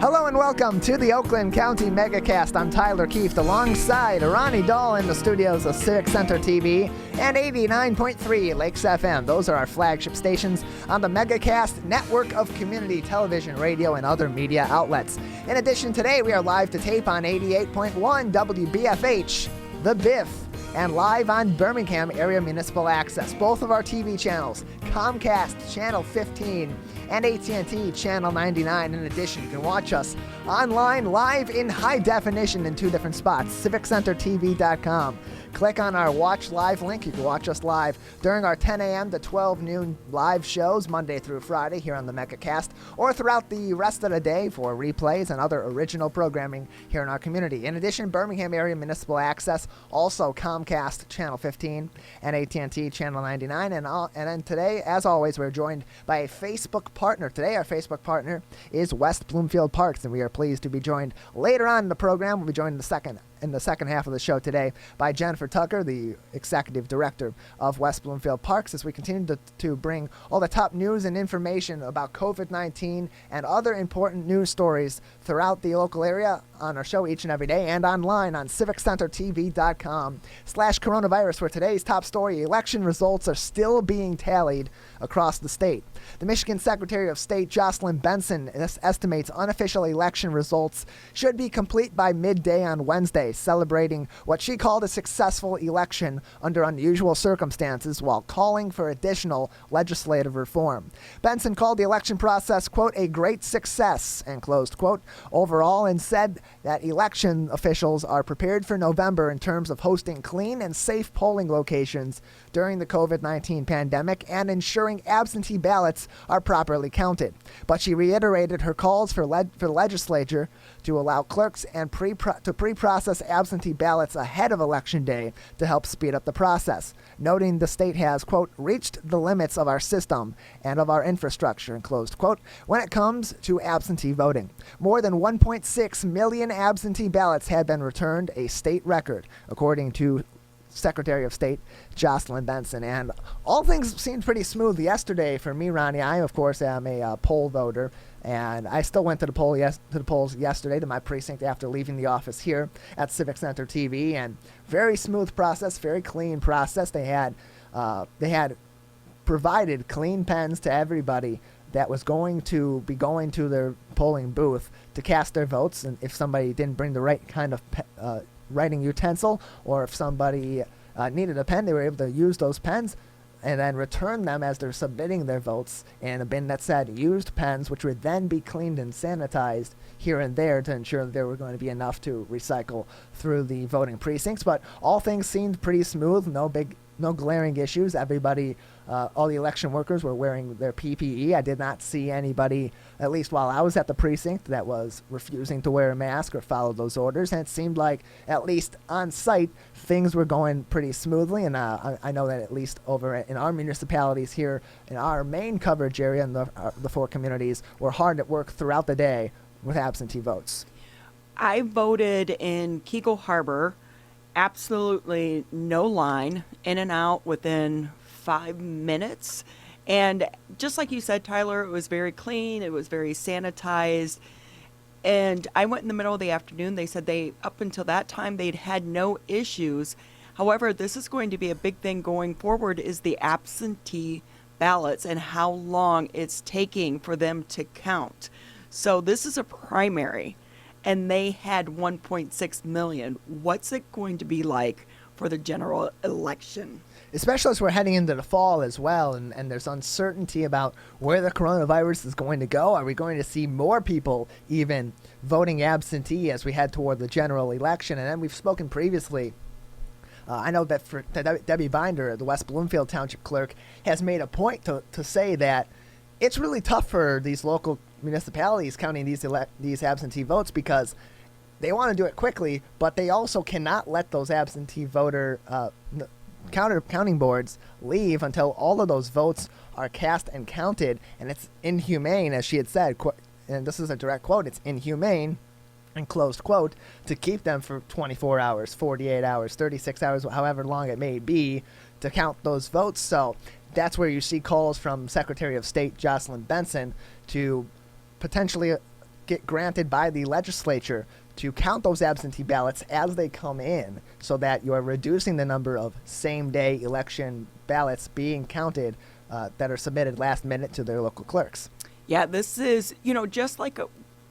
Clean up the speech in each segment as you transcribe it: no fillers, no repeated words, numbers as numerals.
Hello and welcome to the Oakland County Megacast. I'm Tyler Keefe alongside Ronnie Dahl in the studios of Civic Center TV and 89.3 Lakes FM. Those are our flagship stations on the Megacast network of community television, radio, and other media outlets. In addition, today we are live to tape on 88.1 WBFH, The Biff, and live on Birmingham Area Municipal Access. Both of our TV channels, Comcast Channel 15 and AT&T Channel 99. In addition, you can watch us online live in high definition in two different spots, civiccentertv.com. Click on our Watch Live link. You can watch us live during our 10 a.m. to 12 noon live shows Monday through Friday here on the Megacast, or throughout the rest of the day for replays and other original programming here in our community. In addition, Birmingham Area Municipal Access, also Comcast Channel 15 and AT&T Channel 99. And then today, as always, we're joined by a Facebook partner. Today, our Facebook partner is West Bloomfield Parks, and we are pleased to be joined later on in the program. We'll be joined in the second half of the show today by Jennifer Tucker, the Executive Director of West Bloomfield Parks, as we continue to bring all the top news and information about COVID-19 and other important news stories throughout the local area on our show each and every day, and online on civiccentertv.com/coronavirus. For today's top story, election results are still being tallied across the state. The Michigan Secretary of State Jocelyn Benson estimates unofficial election results should be complete by midday on Wednesday, celebrating what she called a successful election under unusual circumstances while calling for additional legislative reform. Benson called the election process, quote, a great success, and closed quote, overall, and said that election officials are prepared for November in terms of hosting clean and safe polling locations during the COVID-19 pandemic and ensuring absentee ballots are properly counted. But she reiterated her calls for the legislature to allow clerks and pre-process absentee ballots ahead of Election Day to help speed up the process, noting the state has, quote, reached the limits of our system and of our infrastructure, and closed quote, when it comes to absentee voting. More than 1.6 million absentee ballots had been returned, a state record, according to Secretary of State Jocelyn Benson. And all things seemed pretty smooth yesterday for me, Ronnie. I, of course, am a poll voter, and I still went to the polls yesterday, to my precinct, after leaving the office here at Civic Center TV. And very smooth process, very clean process. They had provided clean pens to everybody that was going to be going to their polling booth to cast their votes. And if somebody didn't bring the right kind of writing utensil, or if somebody needed a pen, they were able to use those pens and then return them as they're submitting their votes in a bin that said used pens, which would then be cleaned and sanitized here and there to ensure that there were going to be enough to recycle through the voting precincts. But all things seemed pretty smooth, no glaring issues. Everybody, all the election workers were wearing their PPE. I did not see anybody, at least while I was at the precinct, that was refusing to wear a mask or follow those orders. And it seemed like, at least on site, things were going pretty smoothly. And I know that at least over in our municipalities here, in our main coverage area in the four communities, were hard at work throughout the day with absentee votes. I voted in Kegel Harbor. Absolutely no line, in and out within 5 minutes. And just like you said, Tyler, it was very clean. It was very sanitized. And I went in the middle of the afternoon. They said up until that time, they'd had no issues. However, this is going to be a big thing going forward, is the absentee ballots and how long it's taking for them to count. So this is a primary, and they had 1.6 million. What's it going to be like for the general election? Especially as we're heading into the fall as well, and there's uncertainty about where the coronavirus is going to go. Are we going to see more people even voting absentee as we head toward the general election? And then we've spoken previously. I know that Debbie Binder, the West Bloomfield Township Clerk, has made a point to say that it's really tough for these local municipalities counting these absentee votes, because they want to do it quickly, but they also cannot let those absentee voter counting boards leave until all of those votes are cast and counted. And it's inhumane, as she had said, and this is a direct quote, it's inhumane, and closed quote, to keep them for 24 hours, 48 hours, 36 hours, however long it may be, to count those votes. So that's where you see calls from Secretary of State Jocelyn Benson to potentially get granted by the legislature to count those absentee ballots as they come in, so that you're reducing the number of same-day election ballots being counted that are submitted last minute to their local clerks. Yeah, this is, just like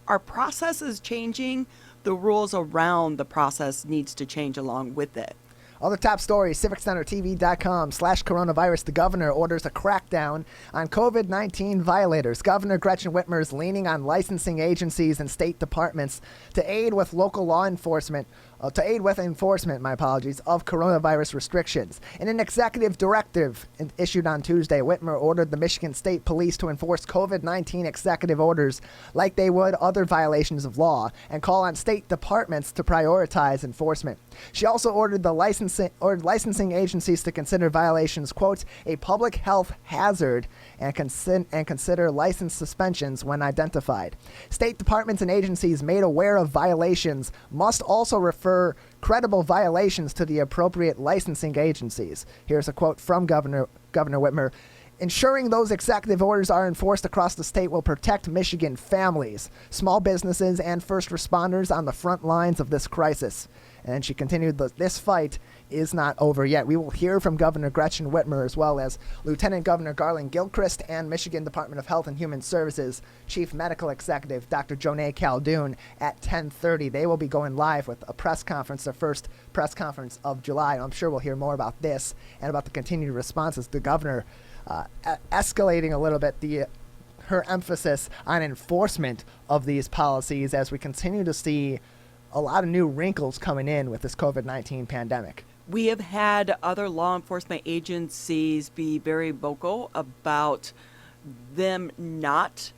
our process is changing, the rules around the process needs to change along with it. Other top stories, civiccentertv.com/coronavirus. The governor orders a crackdown on COVID-19 violators. Governor Gretchen Whitmer is leaning on licensing agencies and state departments to aid with local law enforcement, of coronavirus restrictions. In an executive directive issued on Tuesday, Whitmer ordered the Michigan State Police to enforce COVID-19 executive orders like they would other violations of law and call on state departments to prioritize enforcement. She also ordered the licensing agencies to consider violations, quote, a public health hazard and consider license suspensions when identified. State departments and agencies made aware of violations must also refer credible violations to the appropriate licensing agencies. Here's a quote from Governor Whitmer. Ensuring those executive orders are enforced across the state will protect Michigan families, small businesses, and first responders on the front lines of this crisis. And she continued, this fight is not over yet. We will hear from Governor Gretchen Whitmer as well as Lieutenant Governor Garlin Gilchrist and Michigan Department of Health and Human Services Chief Medical Executive Dr. Joneigh Khaldun at 10:30. They will be going live with a press conference, their first press conference of July. I'm sure we'll hear more about this and about the continued responses. The governor escalating a little bit her emphasis on enforcement of these policies as we continue to see a lot of new wrinkles coming in with this COVID-19 pandemic. We have had other law enforcement agencies be very vocal about them not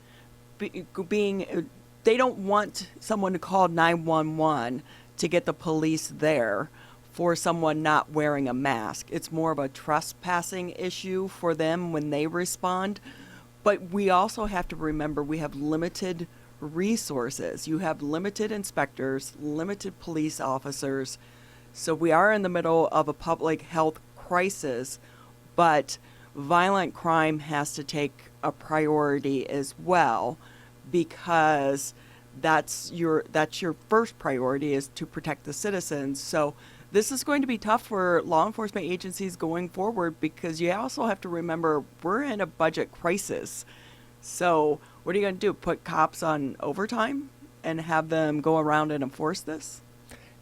being, they don't want someone to call 911 to get the police there for someone not wearing a mask. It's more of a trespassing issue for them when they respond. But we also have to remember we have limited resources. You have limited inspectors, limited police officers. So we are in the middle of a public health crisis, but violent crime has to take a priority as well, because that's your first priority is to protect the citizens. So this is going to be tough for law enforcement agencies going forward, because you also have to remember we're in a budget crisis. So what are you going to do? Put cops on overtime and have them go around and enforce this?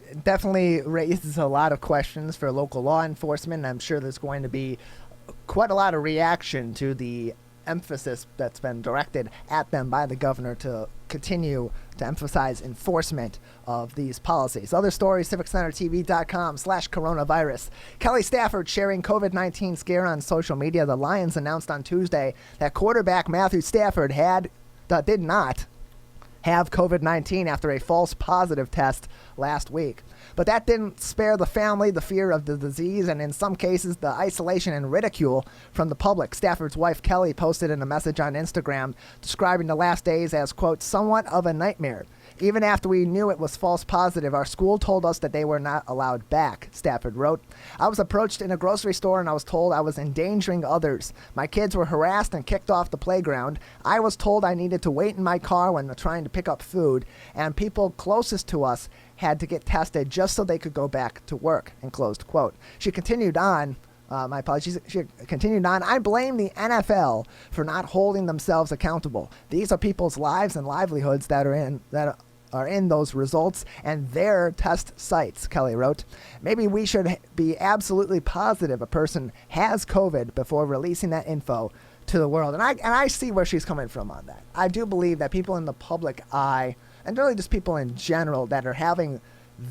It definitely raises a lot of questions for local law enforcement. I'm sure there's going to be quite a lot of reaction to the emphasis that's been directed at them by the governor to continue to emphasize enforcement of these policies. Other stories, civiccentertv.com/coronavirus. Kelly Stafford sharing COVID-19 scare on social media. The Lions announced on Tuesday that quarterback Matthew Stafford did not have COVID-19 after a false positive test last week. But that didn't spare the family the fear of the disease and in some cases the isolation and ridicule from the public. Stafford's wife Kelly posted in a message on Instagram describing the last days as, quote, somewhat of a nightmare. Even after we knew it was false positive, our school told us that they were not allowed back, Stafford wrote. I was approached in a grocery store and I was told I was endangering others. My kids were harassed and kicked off the playground. I was told I needed to wait in my car when trying to pick up food, and people closest to us had to get tested just so they could go back to work, and closed quote. She continued on, my apologies. She continued on, I blame the NFL for not holding themselves accountable. These are people's lives and livelihoods that are in those results and their test sites, Kelly wrote. Maybe we should be absolutely positive a person has COVID before releasing that info to the world. And I see where she's coming from on that. I do believe that people in the public eye, and really just people in general that are having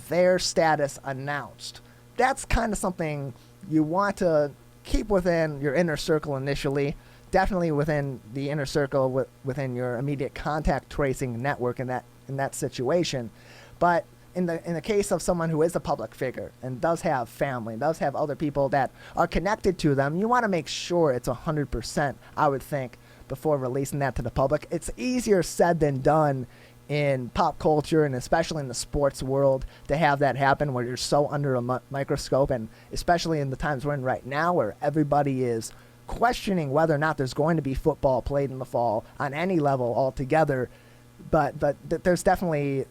their status announced, that's kind of something you want to keep within your inner circle initially, definitely within the inner circle within your immediate contact tracing network in that situation. But in the case of someone who is a public figure and does have family, does have other people that are connected to them, you want to make sure it's 100%, I would think, before releasing that to the public. It's easier said than done in pop culture and especially in the sports world to have that happen where you're so under a microscope, and especially in the times we're in right now where everybody is questioning whether or not there's going to be football played in the fall on any level altogether. there's definitely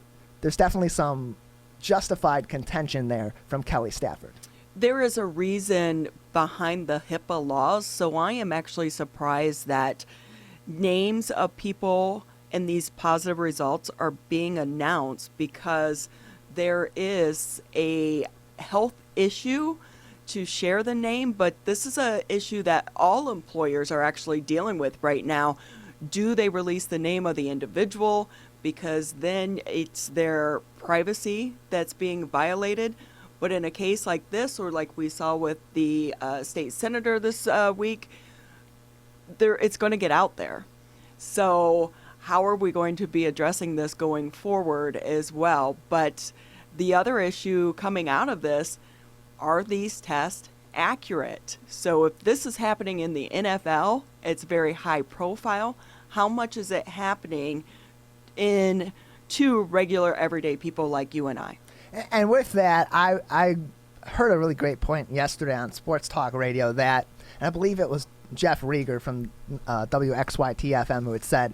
some justified contention there from Kelly Stafford. There is a reason behind the HIPAA laws, so I am actually surprised that names of people and these positive results are being announced, because there is a health issue to share the name, but this is an issue that all employers are actually dealing with right now. Do they release the name of the individual? Because then it's their privacy that's being violated. But in a case like this, or like we saw with the state senator this week, it's going to get out there. So how are we going to be addressing this going forward as well? But the other issue coming out of this, are these tests accurate? So if this is happening in the NFL, it's very high profile. How much is it happening to regular everyday people like you and I? And with that, I heard a really great point yesterday on Sports Talk Radio that, and I believe it was Jeff Rieger from WXYT-FM who had said,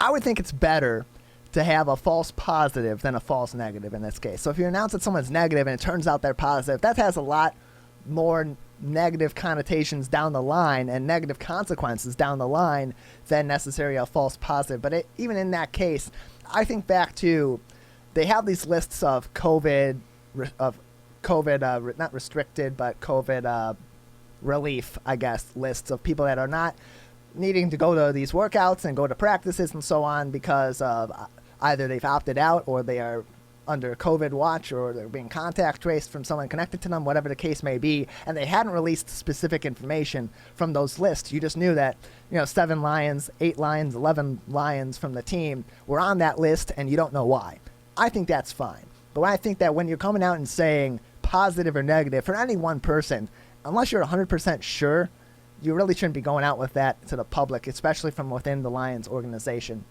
I would think it's better to have a false positive than a false negative in this case. So if you announce that someone's negative and it turns out they're positive, that has a lot more negative connotations down the line and negative consequences down the line than necessarily a false positive. But even in that case, I think back to, they have these lists of COVID, not restricted, but COVID relief, I guess, lists of people that are not needing to go to these workouts and go to practices and so on because of either they've opted out or they are under COVID watch or they're being contact traced from someone connected to them, whatever the case may be, and they hadn't released specific information from those lists. You just knew that, 7 Lions, 8 Lions, 11 Lions from the team were on that list, and you don't know why. I think that's fine. But I think that when you're coming out and saying positive or negative for any one person, unless you're 100% sure, you really shouldn't be going out with that to the public, especially from within the Lions organization.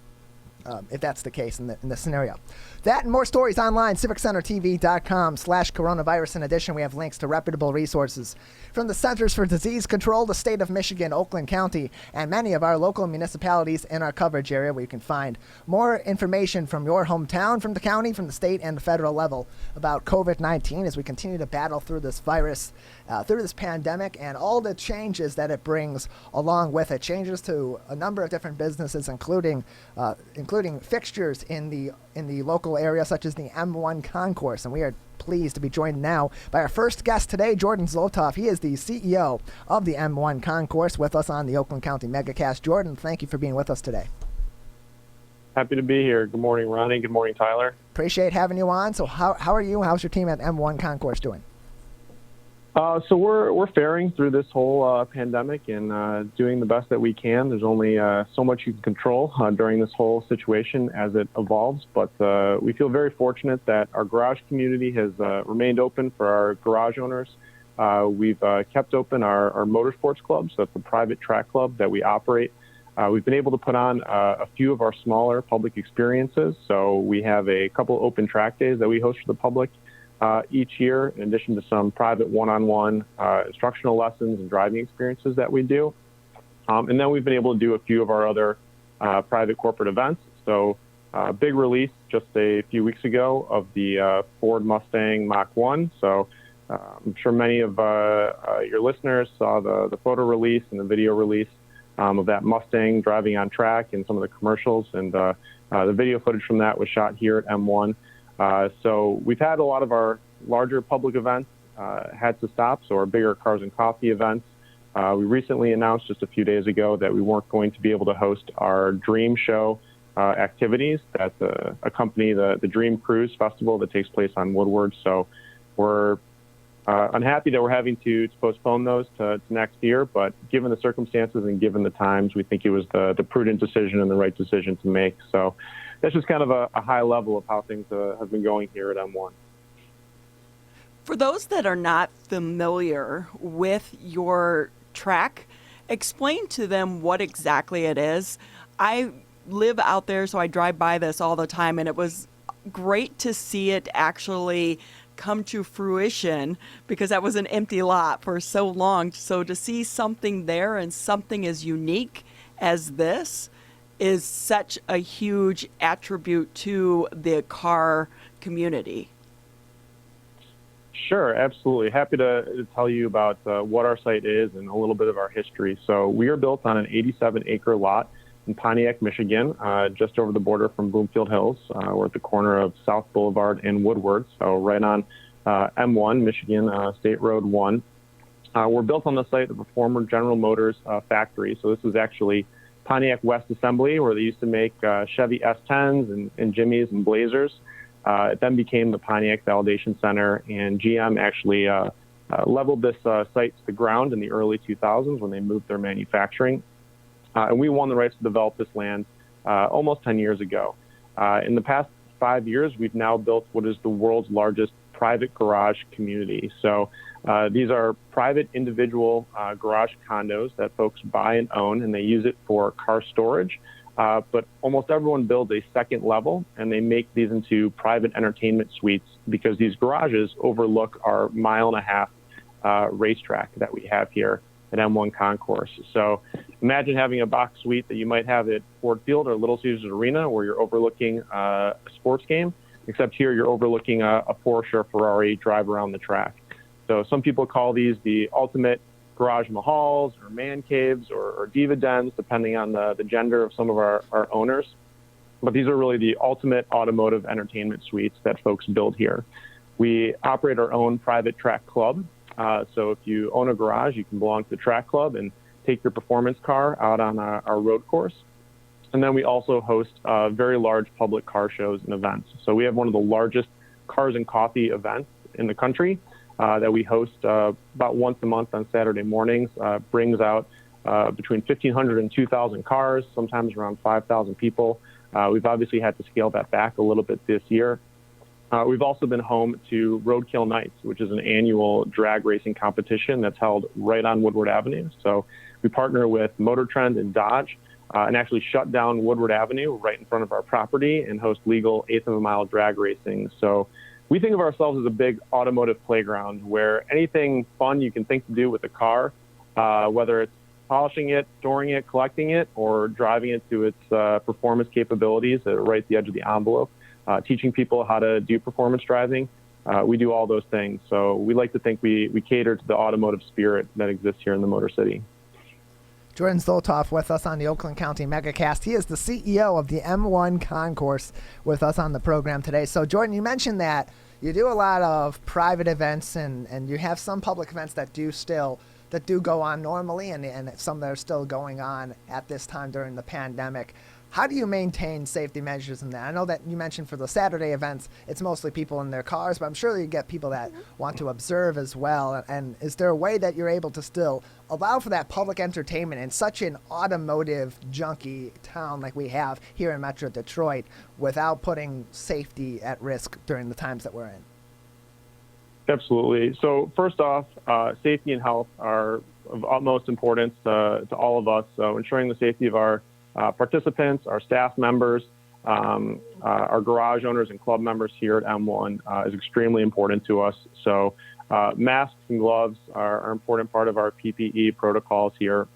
If that's the case in the scenario. That and more stories online, civiccentertv.com/coronavirus. In addition, we have links to reputable resources from the Centers for Disease Control, the state of Michigan, Oakland County, and many of our local municipalities in our coverage area, where you can find more information from your hometown, from the county, from the state, and the federal level about COVID-19 as we continue to battle through this virus, through this pandemic, and all the changes that it brings along with it. Changes to a number of different businesses, including fixtures in the local area, such as the M1 Concourse. And we are pleased to be joined now by our first guest today, Jordan Zlotoff. He is the CEO of the M1 Concourse, with us on the Oakland County Megacast. Jordan, thank you for being with us today. Happy to be here. Good morning, Ronnie. Good morning, Tyler. Appreciate having you on. So how are you? How's your team at M1 Concourse doing? So we're faring through this whole pandemic and doing the best that we can. There's only so much you can control during this whole situation as it evolves, but we feel very fortunate that our garage community has remained open for our garage owners. We've kept open our motorsports clubs. So that's a private track club that we operate. We've been able to put on a few of our smaller public experiences. So we have a couple open track days that we host for the public each year, in addition to some private one-on-one instructional lessons and driving experiences that we do. And then we've been able to do a few of our other private corporate events. So big release just a few weeks ago of the Ford Mustang Mach-1. So I'm sure many of your listeners saw the photo release and the video release of that Mustang driving on track and some of the commercials. And the video footage from that was shot here at M1. So we've had a lot of our larger public events had to stop, so our bigger Cars and Coffee events. We recently announced just a few days ago that we weren't going to be able to host our Dream Show activities that accompany the Dream Cruise Festival that takes place on Woodward. So we're unhappy that we're having to postpone those to next year, but given the circumstances and given the times, we think it was the prudent decision and the right decision to make. So that's just kind of a high level of how things have been going here at M1. For those that are not familiar with your track, explain to them what exactly it is. I live out there, so I drive by this all the time, and it was great to see it actually come to fruition, because that was an empty lot for so long. So to see something there and something as unique as this is such a huge attribute to the car community. Sure, absolutely. Happy to tell you about what our site is and a little bit of our history. So we are built on an 87-acre lot in Pontiac, Michigan, just over the border from Bloomfield Hills. We're at the corner of South Boulevard and Woodward, so right on M1, Michigan State Road 1. We're built on the site of a former General Motors factory. So this is actually Pontiac West Assembly, where they used to make Chevy S10s and Jimmys and Blazers. It then became the Pontiac Validation Center, and GM actually leveled this site to the ground in the early 2000s when they moved their manufacturing. And we won the rights to develop this land almost 10 years ago. In the past 5 years, we've now built what is the world's largest private garage community. So these are private individual garage condos that folks buy and own, and they use it for car storage. But almost everyone builds a second level, and they make these into private entertainment suites because these garages overlook our 1.5 mile racetrack that we have here at M1 Concourse. So imagine having a box suite that you might have at Ford Field or Little Caesars Arena, where you're overlooking a sports game, except here you're overlooking a Porsche or Ferrari drive around the track. So some people call these the ultimate garage mahals or man caves or diva dens, depending on the gender of some of our owners. But these are really the ultimate automotive entertainment suites that folks build here. We operate our own private track club. So if you own a garage, you can belong to the track club and take your performance car out on our road course. And then we also host very large public car shows and events. So we have one of the largest cars and coffee events in the country that we host about once a month on Saturday mornings. Brings out between 1,500 and 2,000 cars, sometimes around 5,000 people. We've obviously had to scale that back a little bit this year. We've also been home to Roadkill Nights, which is an annual drag racing competition that's held right on Woodward Avenue. So we partner with Motor Trend and Dodge and actually shut down Woodward Avenue right in front of our property and host legal 1/8 of a mile drag racing. So we think of ourselves as a big automotive playground where anything fun you can think to do with a car, whether it's polishing it, storing it, collecting it, or driving it to its performance capabilities right at the edge of the envelope, teaching people how to do performance driving. We do all those things. So we like to think we cater to the automotive spirit that exists here in the Motor City. Jordan Zlotoff with us on the Oakland County Megacast. He is the CEO of the M1 Concourse with us on the program today. So Jordan, you mentioned that you do a lot of private events and you have some public events that do go on normally and some that are still going on at this time during the pandemic. How do you maintain safety measures in that? I know that you mentioned for the Saturday events, it's mostly people in their cars, but I'm sure you get people that want to observe as well. And is there a way that you're able to still allow for that public entertainment in such an automotive junkie town like we have here in Metro Detroit without putting safety at risk during the times that we're in? Absolutely. So first off, safety and health are of utmost importance to all of us. So ensuring the safety of our participants, our staff members, our garage owners and club members here at M1 is extremely important to us. So masks and gloves are an important part of our PPE protocols here.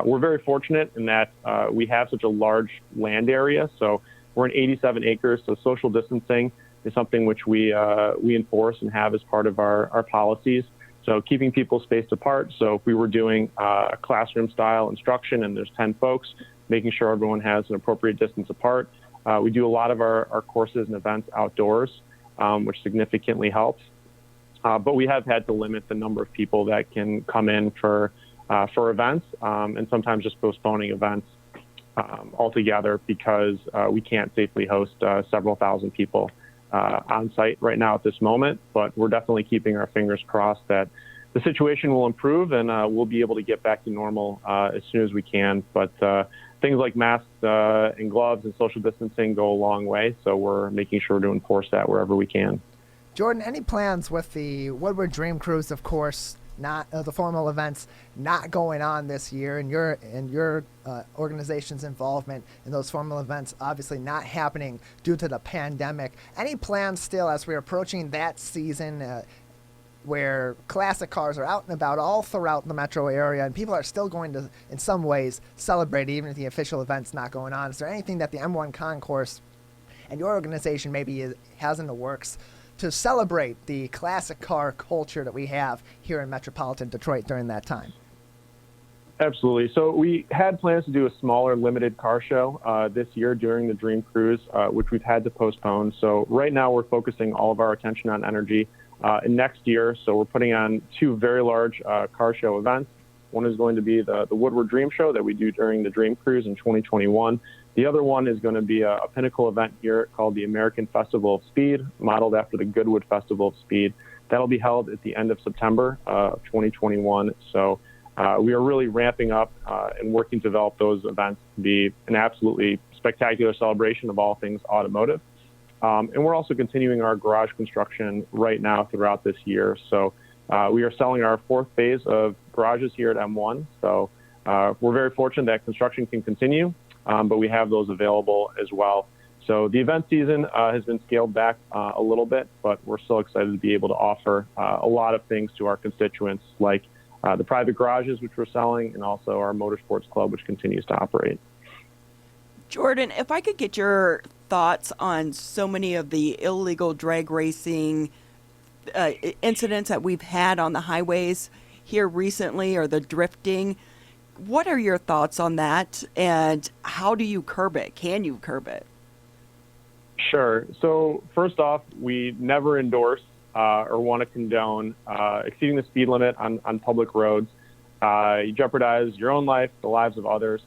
We're very fortunate in that we have such a large land area. So we're in 87 acres, so social distancing is something which we enforce and have as part of our policies. So keeping people spaced apart. So if we were doing a classroom style instruction and there's 10 folks, making sure everyone has an appropriate distance apart. We do a lot of our courses and events outdoors, which significantly helps. But we have had to limit the number of people that can come in for events and sometimes just postponing events altogether because we can't safely host several thousand people on site right now at this moment. But we're definitely keeping our fingers crossed that the situation will improve and we'll be able to get back to normal as soon as we can. But things like masks and gloves and social distancing go a long way, so we're making sure to enforce that wherever we can. Jordan, any plans with the Woodward Dream Cruise, of course, not the formal events not going on this year, and your organization's involvement in those formal events obviously not happening due to the pandemic. Any plans still as we're approaching that season where classic cars are out and about all throughout the metro area, and people are still going to, in some ways, celebrate even if the official event's not going on. Is there anything that the M1 Concourse and your organization maybe has in the works to celebrate the classic car culture that we have here in metropolitan Detroit during that time? Absolutely. So we had plans to do a smaller limited car show this year during the Dream Cruise, which we've had to postpone. So right now we're focusing all of our attention on energy in next year. So we're putting on two very large car show events. One is going to be the Woodward Dream Show that we do during the Dream Cruise in 2021. The other one is going to be a pinnacle event here called the American Festival of Speed, modeled after the Goodwood Festival of Speed. That'll be held at the end of September of 2021. So we are really ramping up and working to develop those events to be an absolutely spectacular celebration of all things automotive. And we're also continuing our garage construction right now throughout this year. So we are selling our fourth phase of garages here at M1. So we're very fortunate that construction can continue, but we have those available as well. So the event season has been scaled back a little bit, but we're still excited to be able to offer a lot of things to our constituents, like the private garages, which we're selling, and also our motorsports club, which continues to operate. Jordan, if I could get your thoughts on so many of the illegal drag racing incidents that we've had on the highways here recently, or the drifting. What are your thoughts on that, and how do you curb it? Can you curb it? Sure. So first off, we never endorse or want to condone exceeding the speed limit on public roads. You jeopardize your own life, the lives of others.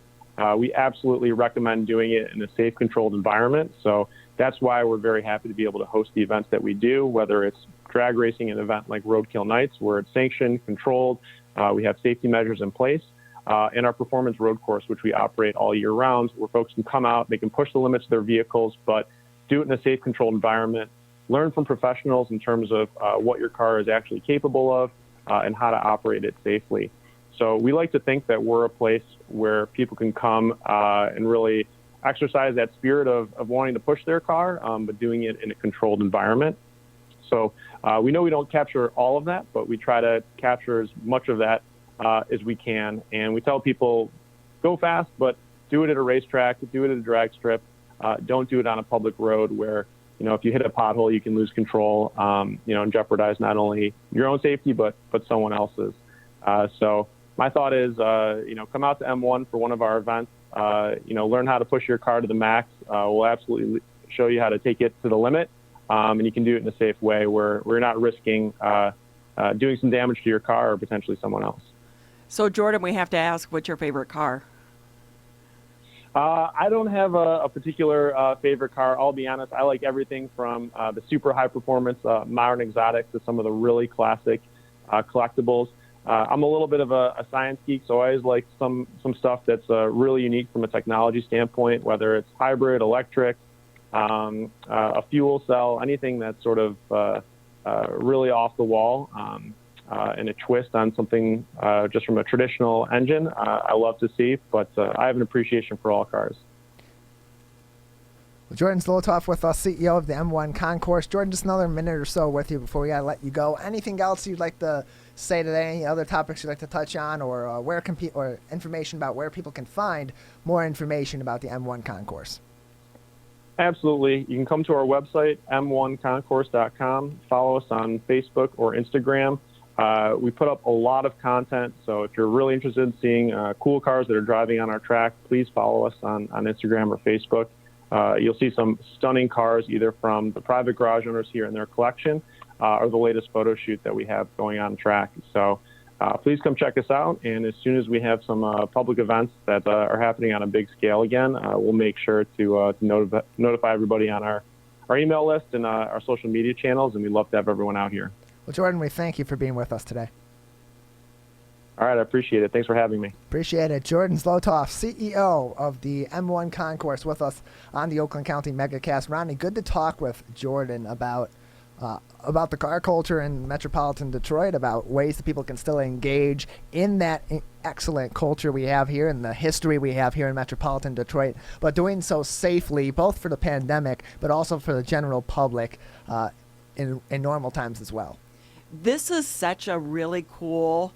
We absolutely recommend doing it in a safe, controlled environment. So that's why we're very happy to be able to host the events that we do, whether it's drag racing, an event like Roadkill Nights, where it's sanctioned, controlled. We have safety measures in place. And our performance road course, which we operate all year round, where folks can come out, they can push the limits of their vehicles, but do it in a safe, controlled environment. Learn from professionals in terms of what your car is actually capable of and how to operate it safely. So we like to think that we're a place where people can come and really exercise that spirit of wanting to push their car, but doing it in a controlled environment. So we know we don't capture all of that, but we try to capture as much of that as we can. And we tell people, go fast, but do it at a racetrack, do it at a drag strip. Don't do it on a public road where, if you hit a pothole, you can lose control, and jeopardize not only your own safety, but someone else's. So my thought is, come out to M1 for one of our events, learn how to push your car to the max. We'll absolutely show you how to take it to the limit, and you can do it in a safe way where we're not risking doing some damage to your car or potentially someone else. So, Jordan, we have to ask, what's your favorite car? I don't have a particular favorite car. I'll be honest. I like everything from the super high performance modern exotics to some of the really classic collectibles. I'm a little bit of a science geek, so I always like some stuff that's really unique from a technology standpoint, whether it's hybrid, electric, a fuel cell, anything that's sort of really off the wall and a twist on something just from a traditional engine. I love to see, but I have an appreciation for all cars. Well, Jordan Zlotoff with us, CEO of the M1 Concourse. Jordan, just another minute or so with you before we gotta let you go. Anything else you'd like to say today? Any other topics you'd like to touch on, or or information about where people can find more information about the M1 Concourse? Absolutely. You can come to our website, m1concourse.com. Follow us on Facebook or Instagram. We put up a lot of content, so if you're really interested in seeing cool cars that are driving on our track, please follow us on Instagram or Facebook. You'll see some stunning cars either from the private garage owners here in their collection or the latest photo shoot that we have going on track. So please come check us out, and as soon as we have some public events that are happening on a big scale again, we'll make sure to notify everybody on our email list and our social media channels, and we'd love to have everyone out here. Well, Jordan, we thank you for being with us today. All right, I appreciate it. Thanks for having me. Appreciate it. Jordan Zlotoff, CEO of the M1 Concourse, with us on the Oakland County Megacast. Ronnie, good to talk with Jordan about the car culture in metropolitan Detroit, about ways that people can still engage in that excellent culture we have here and the history we have here in metropolitan Detroit, but doing so safely, both for the pandemic, but also for the general public in normal times as well. this is such a really cool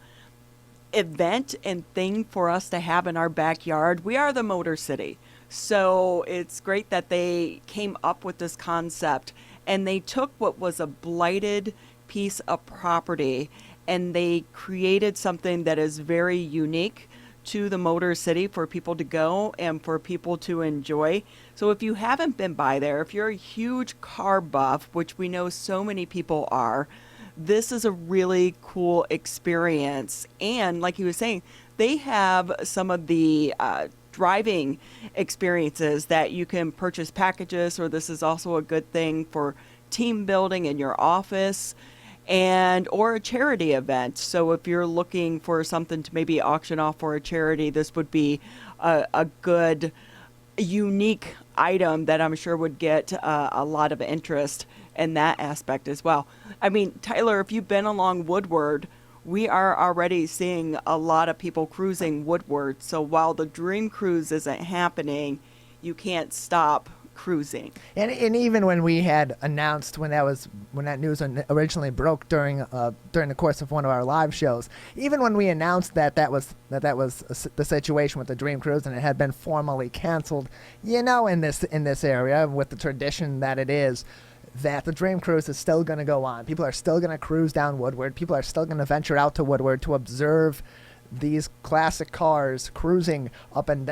event and thing for us to have in our backyard. We are the Motor City. So it's great that they came up with this concept and they took what was a blighted piece of property and they created something that is very unique to the Motor City for people to go and for people to enjoy. So if you haven't been by there, if you're a huge car buff, which we know so many people are, this is a really cool experience. And like he was saying, they have some of the driving experiences that you can purchase packages, or this is also a good thing for team building in your office and or a charity event. So if you're looking for something to maybe auction off for a charity, this would be a good, unique item that I'm sure would get a lot of interest in that aspect as well. I mean, Tyler, if you've been along Woodward, we are already seeing a lot of people cruising Woodward. So while the Dream Cruise isn't happening, you can't stop cruising. And even when we had announced when that news originally broke during the course of one of our live shows, even when we announced that was the situation with the Dream Cruise and it had been formally canceled, in this area with the tradition that it is, that the Dream Cruise is still going to go on. People are still going to cruise down Woodward. People are still going to venture out to Woodward to observe these classic cars cruising up and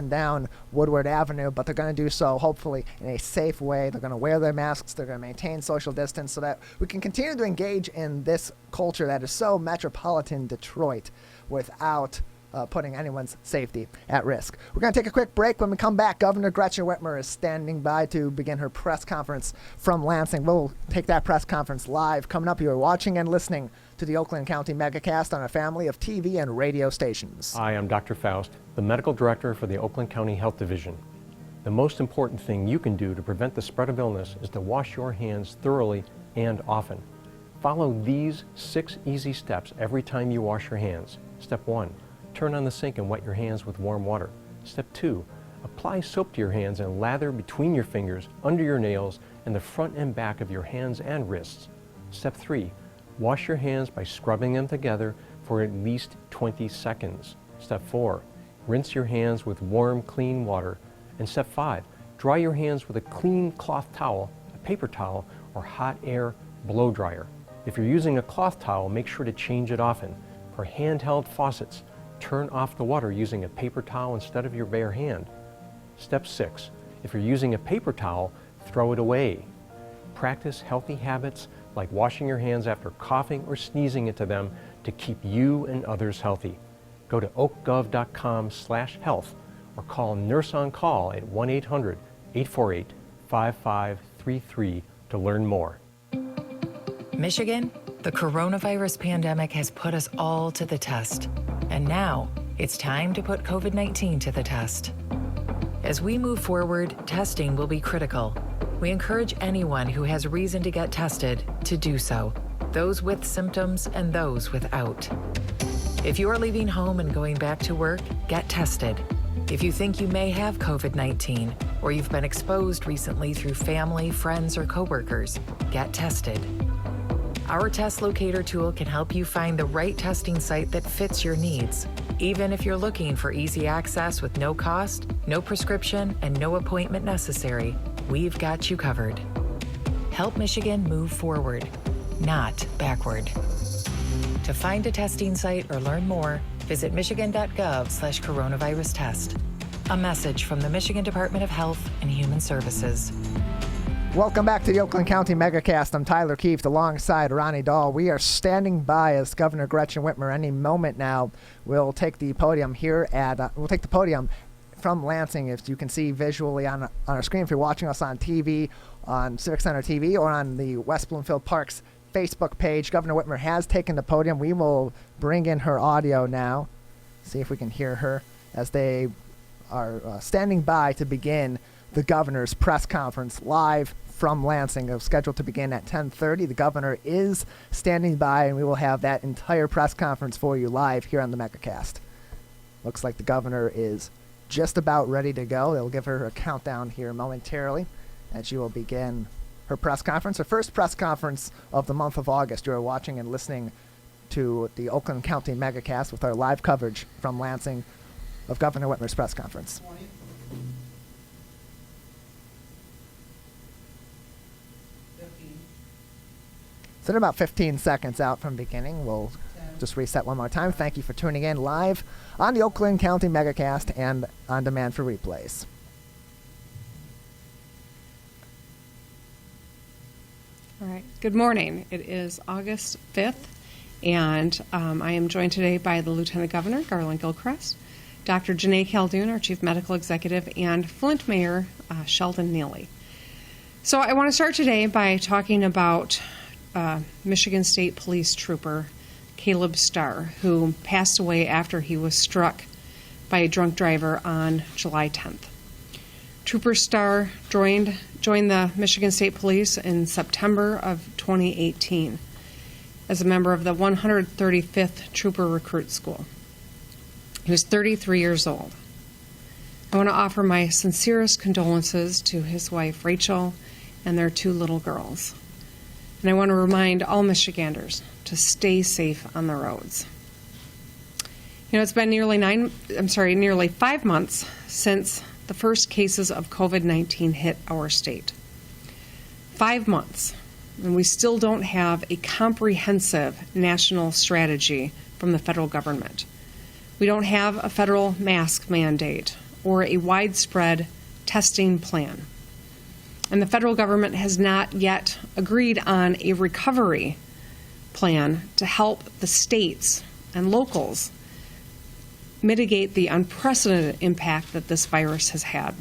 down Woodward Avenue, but they're going to do so hopefully in a safe way. They're going to wear their masks. They're going to maintain social distance so that we can continue to engage in this culture that is so metropolitan Detroit without putting anyone's safety at risk. We're going to take a quick break. When we come back, Governor Gretchen Whitmer is standing by to begin her press conference from Lansing. We'll take that press conference live. Coming up, you are watching and listening to the Oakland County Megacast on a family of TV and radio stations. Hi, I'm Dr. Faust, the Medical Director for the Oakland County Health Division. The most important thing you can do to prevent the spread of illness is to wash your hands thoroughly and often. Follow these 6 easy steps every time you wash your hands. Step 1. Turn on the sink and wet your hands with warm water. Step 2. Apply soap to your hands and lather between your fingers, under your nails, and the front and back of your hands and wrists. Step 3. Wash your hands by scrubbing them together for at least 20 seconds. Step 4. Rinse your hands with warm, clean water. And Step 5. Dry your hands with a clean cloth towel, a paper towel, or hot air blow dryer. If you're using a cloth towel, make sure to change it often. For handheld faucets, turn off the water using a paper towel instead of your bare hand. Step 6. If you're using a paper towel, throw it away. Practice healthy habits like washing your hands after coughing or sneezing into them to keep you and others healthy. Go to oakgov.com/health or call Nurse on Call at 1-800-848-5533 to learn more. Michigan, the coronavirus pandemic has put us all to the test. And now it's time to put COVID-19 to the test. As we move forward, testing will be critical. We encourage anyone who has reason to get tested to do so, those with symptoms and those without. If you are leaving home and going back to work, get tested. If you think you may have COVID-19 or you've been exposed recently through family, friends, or coworkers, get tested. Our test locator tool can help you find the right testing site that fits your needs. Even if you're looking for easy access with no cost, no prescription, and no appointment necessary, we've got you covered. Help Michigan move forward, not backward. To find a testing site or learn more, visit michigan.gov/coronavirus test. A message from the Michigan Department of Health and Human Services. Welcome back to the Oakland County Megacast. I'm Tyler Kieft alongside Ronnie Dahl. We are standing by as Governor Gretchen Whitmer any moment now will take the podium here at we'll take the podium from Lansing, if you can see visually on our screen. If you're watching us on TV, on Civic Center TV, or on the West Bloomfield Parks Facebook page, Governor Whitmer has taken the podium. We will bring in her audio now, see if we can hear her as they are standing by to begin the governor's press conference live from Lansing. It's scheduled to begin at 10:30. The governor is standing by, and we will have that entire press conference for you live here on the Megacast. Looks like the governor is just about ready to go. They'll give her a countdown here momentarily, and she will begin her press conference, her first press conference of the month of August. You are watching and listening to the Oakland County Megacast with our live coverage from Lansing of Governor Whitmer's press conference. 20. So in about 15 seconds out from beginning, we'll just reset one more time. Thank you for tuning in live on the Oakland County Megacast and on demand for replays. All right. Good morning. It is August 5th, and I am joined today by the Lieutenant Governor, Garlin Gilchrist, Dr. Joneigh Khaldun, our Chief Medical Executive, and Flint Mayor Sheldon Neely. So I want to start today by talking about Michigan State Police Trooper Caleb STARR, who passed away after he was struck by a drunk driver on July 10th. Trooper STARR joined the Michigan State Police in September of 2018 as a member of the 135th Trooper Recruit School. He was 33 years old. I want to offer my sincerest condolences to his wife, Rachel, and their 2 little girls. And I want to remind all Michiganders to stay safe on the roads. You know, it's been nearly 5 months since the first cases of COVID-19 hit our state. 5 months, and we still don't have a comprehensive national strategy from the federal government. We don't have a federal mask mandate or a widespread testing plan. And the federal government has not yet agreed on a recovery plan to help the states and locals mitigate the unprecedented impact that this virus has had.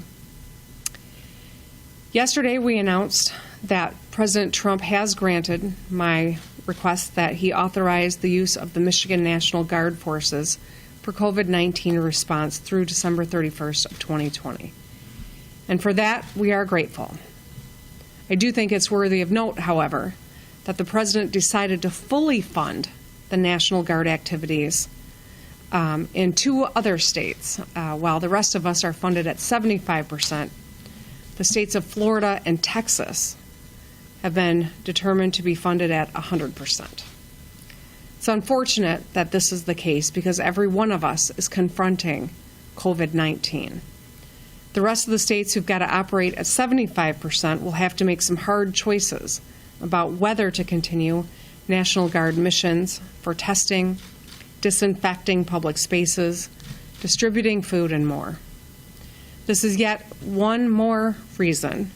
Yesterday, we announced that President Trump has granted my request that he authorize the use of the Michigan National Guard forces for COVID-19 response through December 31st of 2020. And for that, we are grateful. I do think it's worthy of note, however, that the President decided to fully fund the National Guard activities in 2 other states, while the rest of us are funded at 75%. The states of Florida and Texas have been determined to be funded at 100%. It's unfortunate that this is the case because every one of us is confronting COVID-19. The rest of the states who've got to operate at 75% will have to make some hard choices about whether to continue National Guard missions for testing, disinfecting public spaces, distributing food, and more. This is yet one more reason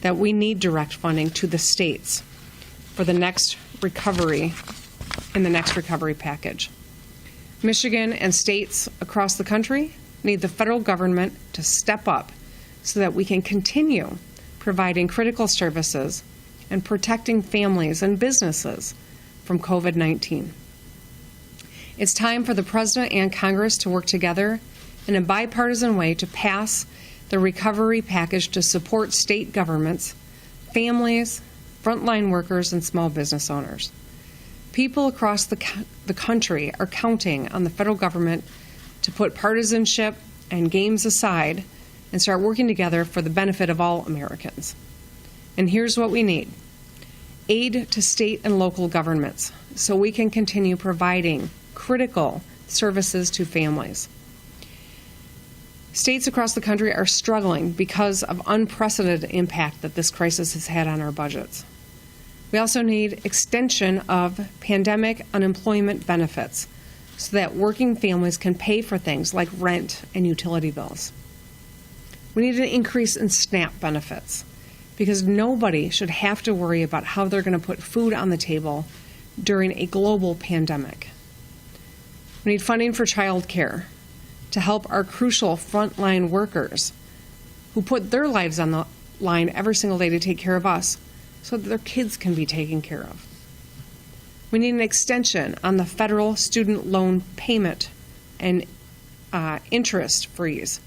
that we need direct funding to the states for the next recovery, in the next recovery package. Michigan and states across the country need the federal government to step up so that we can continue providing critical services and protecting families and businesses from COVID-19. It's time for the President and Congress to work together in a bipartisan way to pass the recovery package to support state governments, families, frontline workers, and small business owners. People across the country are counting on the federal government to put partisanship and games aside and start working together for the benefit of all Americans. And here's what we need: aid to state and local governments so we can continue providing critical services to families. States across the country are struggling because of unprecedented impact that this crisis has had on our budgets. We also need extension of pandemic unemployment benefits so that working families can pay for things like rent and utility bills. We need an increase in SNAP benefits because nobody should have to worry about how they're going to put food on the table during a global pandemic. We need funding for child care to help our crucial frontline workers who put their lives on the line every single day to take care of us so that their kids can be taken care of. We need an extension on the federal student loan payment and interest freeze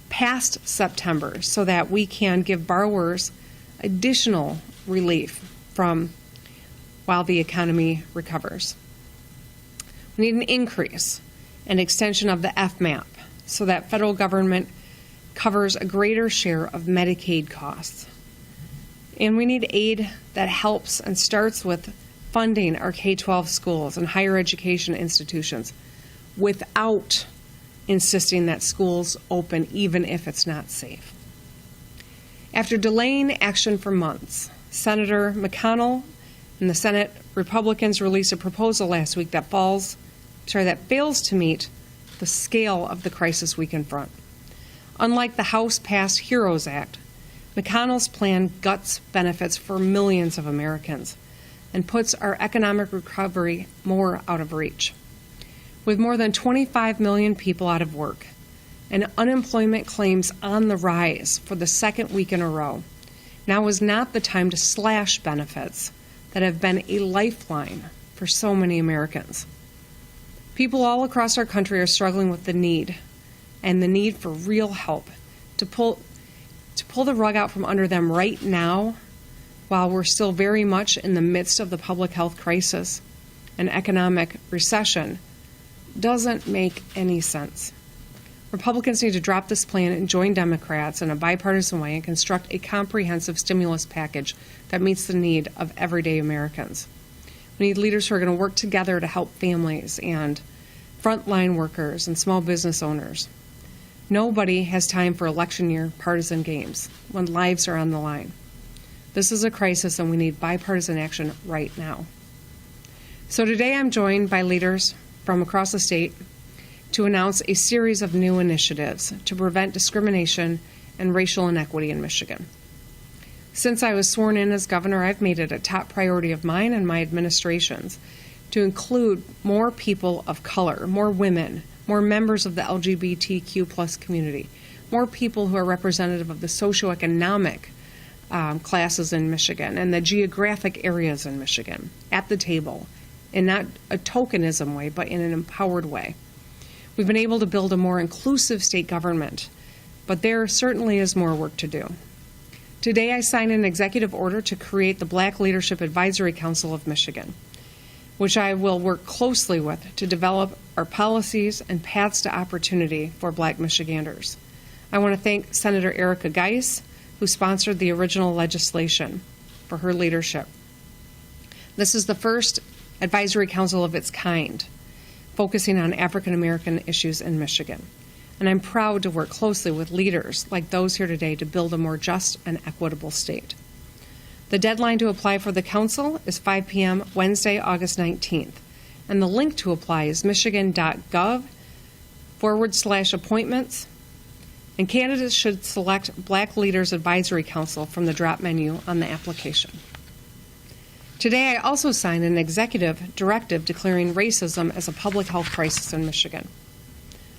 past September so that we can give borrowers additional relief from while the economy recovers. We need an increase and extension of the FMAP so that federal government covers a greater share of Medicaid costs. And we need aid that helps and starts with funding our K-12 schools and higher education institutions without insisting that schools open even if it's not safe. After delaying action for months, Senator McConnell and the Senate Republicans released a proposal last week that fails to meet the scale of the crisis we confront. Unlike the House-passed HEROES Act, McConnell's plan guts benefits for millions of Americans and puts our economic recovery more out of reach. With more than 25 million people out of work and unemployment claims on the rise for the second week in a row, now is not the time to slash benefits that have been a lifeline for so many Americans. People all across our country are struggling with the need for real help to pull the rug out from under them right now, while we're still very much in the midst of the public health crisis and economic recession, doesn't make any sense. Republicans need to drop this plan and join Democrats in a bipartisan way and construct a comprehensive stimulus package that meets the need of everyday Americans. We need leaders who are going to work together to help families and frontline workers and small business owners. Nobody has time for election year partisan games when lives are on the line. This is a crisis and we need bipartisan action right now. So today I'm joined by leaders from across the state to announce a series of new initiatives to prevent discrimination and racial inequity in Michigan. Since I was sworn in as governor, I've made it a top priority of mine and my administration's to include more people of color, more women, more members of the LGBTQ plus community, more people who are representative of the socioeconomic classes in Michigan and the geographic areas in Michigan at the table, in not a tokenism way, but in an empowered way. We've been able to build a more inclusive state government, but there certainly is more work to do. Today, I signed an executive order to create the Black Leadership Advisory Council of Michigan, which I will work closely with to develop our policies and paths to opportunity for Black Michiganders. I want to thank Senator Erica Geis, who sponsored the original legislation, for her leadership. This is the first advisory council of its kind, focusing on African American issues in Michigan. And I'm proud to work closely with leaders like those here today to build a more just and equitable state. The deadline to apply for the council is 5 p.m. Wednesday, August 19th, and the link to apply is michigan.gov/appointments, and candidates should select Black Leaders Advisory Council from the drop menu on the application. Today, I also signed an executive directive declaring racism as a public health crisis in Michigan.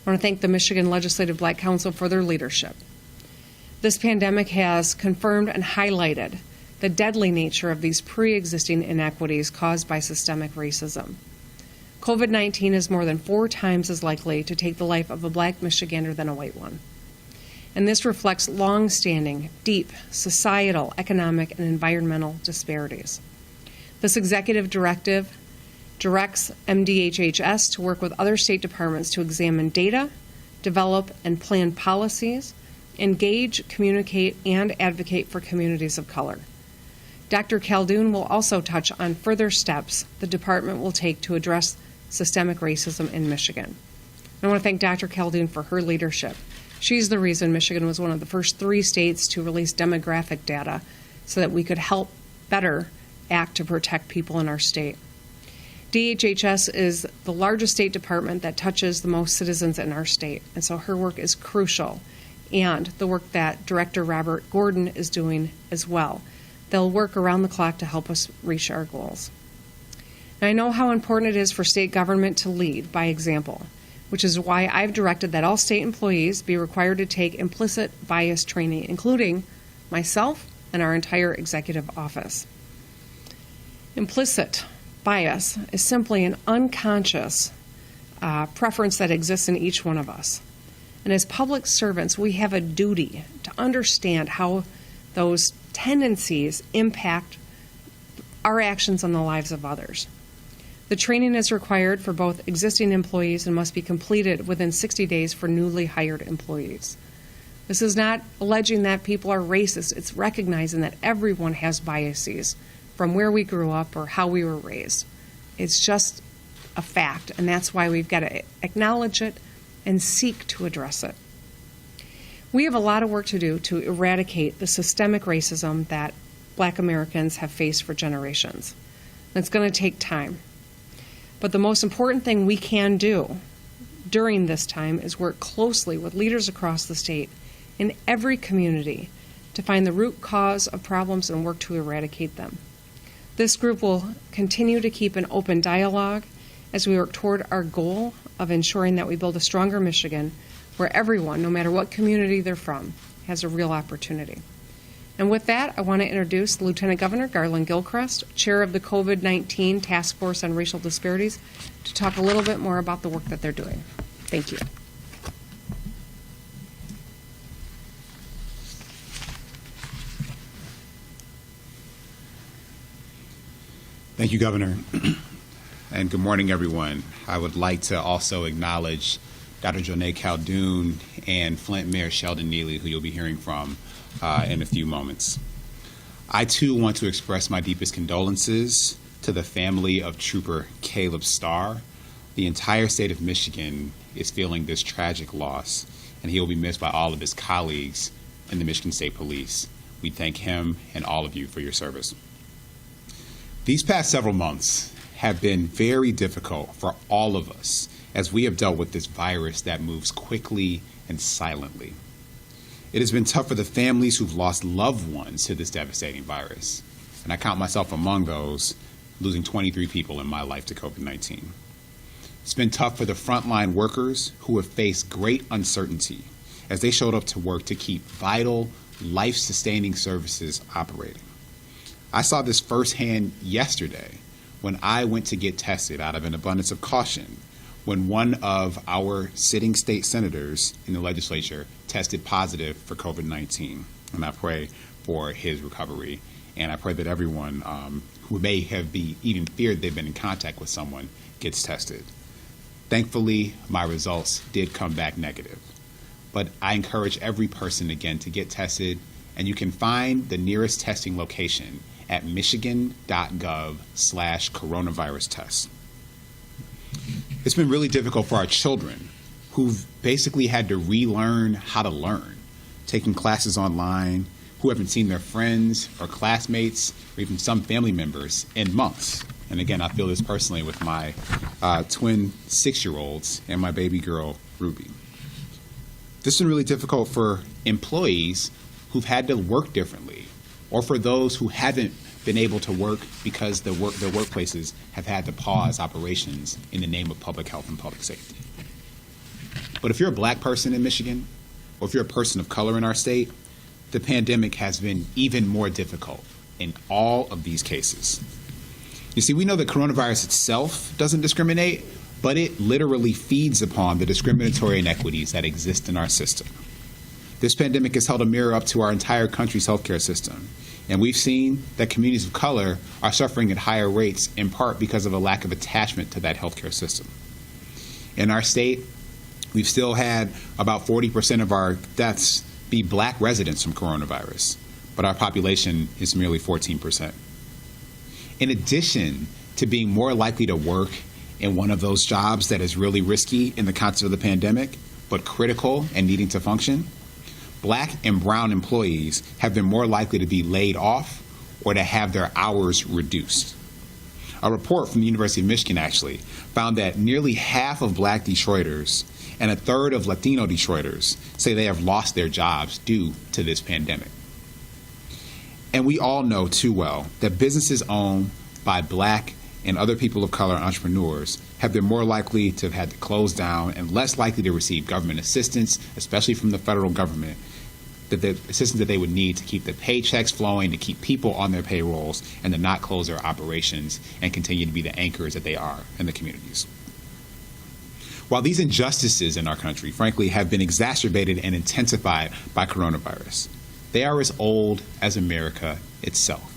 I want to thank the Michigan Legislative Black Council for their leadership. This pandemic has confirmed and highlighted the deadly nature of these pre-existing inequities caused by systemic racism. COVID-19 is more than 4 times as likely to take the life of a Black Michigander than a white one. And this reflects long-standing, deep societal, economic, and environmental disparities. This executive directive directs MDHHS to work with other state departments to examine data, develop and plan policies, engage, communicate, and advocate for communities of color. Dr. Khaldun will also touch on further steps the department will take to address systemic racism in Michigan. I want to thank Dr. Khaldun for her leadership. She's the reason Michigan was one of the first 3 states to release demographic data so that we could help better act to protect people in our state. DHHS is the largest state department that touches the most citizens in our state, and so her work is crucial, and the work that Director Robert Gordon is doing as well. They'll work around the clock to help us reach our goals. Now, I know how important it is for state government to lead by example, which is why I've directed that all state employees be required to take implicit bias training, including myself and our entire executive office. Implicit bias is simply an unconscious preference that exists in each one of us. And as public servants, we have a duty to understand how those tendencies impact our actions on the lives of others. The training is required for both existing employees and must be completed within 60 days for newly hired employees. This is not alleging that people are racist. It's recognizing that everyone has biases from where we grew up or how we were raised. It's just a fact, and that's why we've got to acknowledge it and seek to address it. We have a lot of work to do to eradicate the systemic racism that Black Americans have faced for generations. It's going to take time. But the most important thing we can do during this time is work closely with leaders across the state in every community to find the root cause of problems and work to eradicate them. This group will continue to keep an open dialogue as we work toward our goal of ensuring that we build a stronger Michigan where everyone, no matter what community they're from, has a real opportunity. And with that, I want to introduce Lieutenant Governor Garlin Gilchrist, Chair of the COVID-19 Task Force on Racial Disparities, to talk a little bit more about the work that they're doing. Thank you. Thank you, Governor. And good morning, everyone. I would like to also acknowledge Dr. Joneigh Khaldun and Flint Mayor Sheldon Neely, who you'll be hearing from in a few moments. I, too, want to express my deepest condolences to the family of Trooper Caleb STARR. The entire state of Michigan is feeling this tragic loss, and he will be missed by all of his colleagues in the Michigan State Police. We thank him and all of you for your service. These past several months have been very difficult for all of us as we have dealt with this virus that moves quickly and silently. It has been tough for the families who've lost loved ones to this devastating virus, and I count myself among those, losing 23 people in my life to COVID-19. It's been tough for the frontline workers who have faced great uncertainty as they showed up to work to keep vital, life-sustaining services operating. I saw this firsthand yesterday when I went to get tested out of an abundance of caution when one of our sitting state senators in the legislature tested positive for COVID-19. And I pray for his recovery. And I pray that everyone who may have even feared they've been in contact with someone gets tested. Thankfully, my results did come back negative. But I encourage every person again to get tested, and you can find the nearest testing location at michigan.gov/coronavirus test. It's been really difficult for our children who've basically had to relearn how to learn, taking classes online, who haven't seen their friends or classmates or even some family members in months. And again, I feel this personally with my twin 6-year-olds and my baby girl, Ruby. This has been really difficult for employees who've had to work differently, or for those who haven't been able to work because their workplaces have had to pause operations in the name of public health and public safety. But if you're a Black person in Michigan, or if you're a person of color in our state, the pandemic has been even more difficult in all of these cases. You see, we know that coronavirus itself doesn't discriminate, but it literally feeds upon the discriminatory inequities that exist in our system. This pandemic has held a mirror up to our entire country's healthcare system, and we've seen that communities of color are suffering at higher rates, in part because of a lack of attachment to that healthcare system. In our state, we've still had about 40% of our deaths be Black residents from coronavirus, but our population is merely 14%. In addition to being more likely to work in one of those jobs that is really risky in the context of the pandemic, but critical and needing to function, Black and brown employees have been more likely to be laid off or to have their hours reduced. A report from the University of Michigan actually found that nearly half of Black Detroiters and a third of Latino Detroiters say they have lost their jobs due to this pandemic. And we all know too well that businesses owned by Black and other people of color entrepreneurs have been more likely to have had to close down and less likely to receive government assistance, especially from the federal government, that the assistance that they would need to keep the paychecks flowing, to keep people on their payrolls, and to not close their operations and continue to be the anchors that they are in the communities. While these injustices in our country, frankly, have been exacerbated and intensified by coronavirus, they are as old as America itself.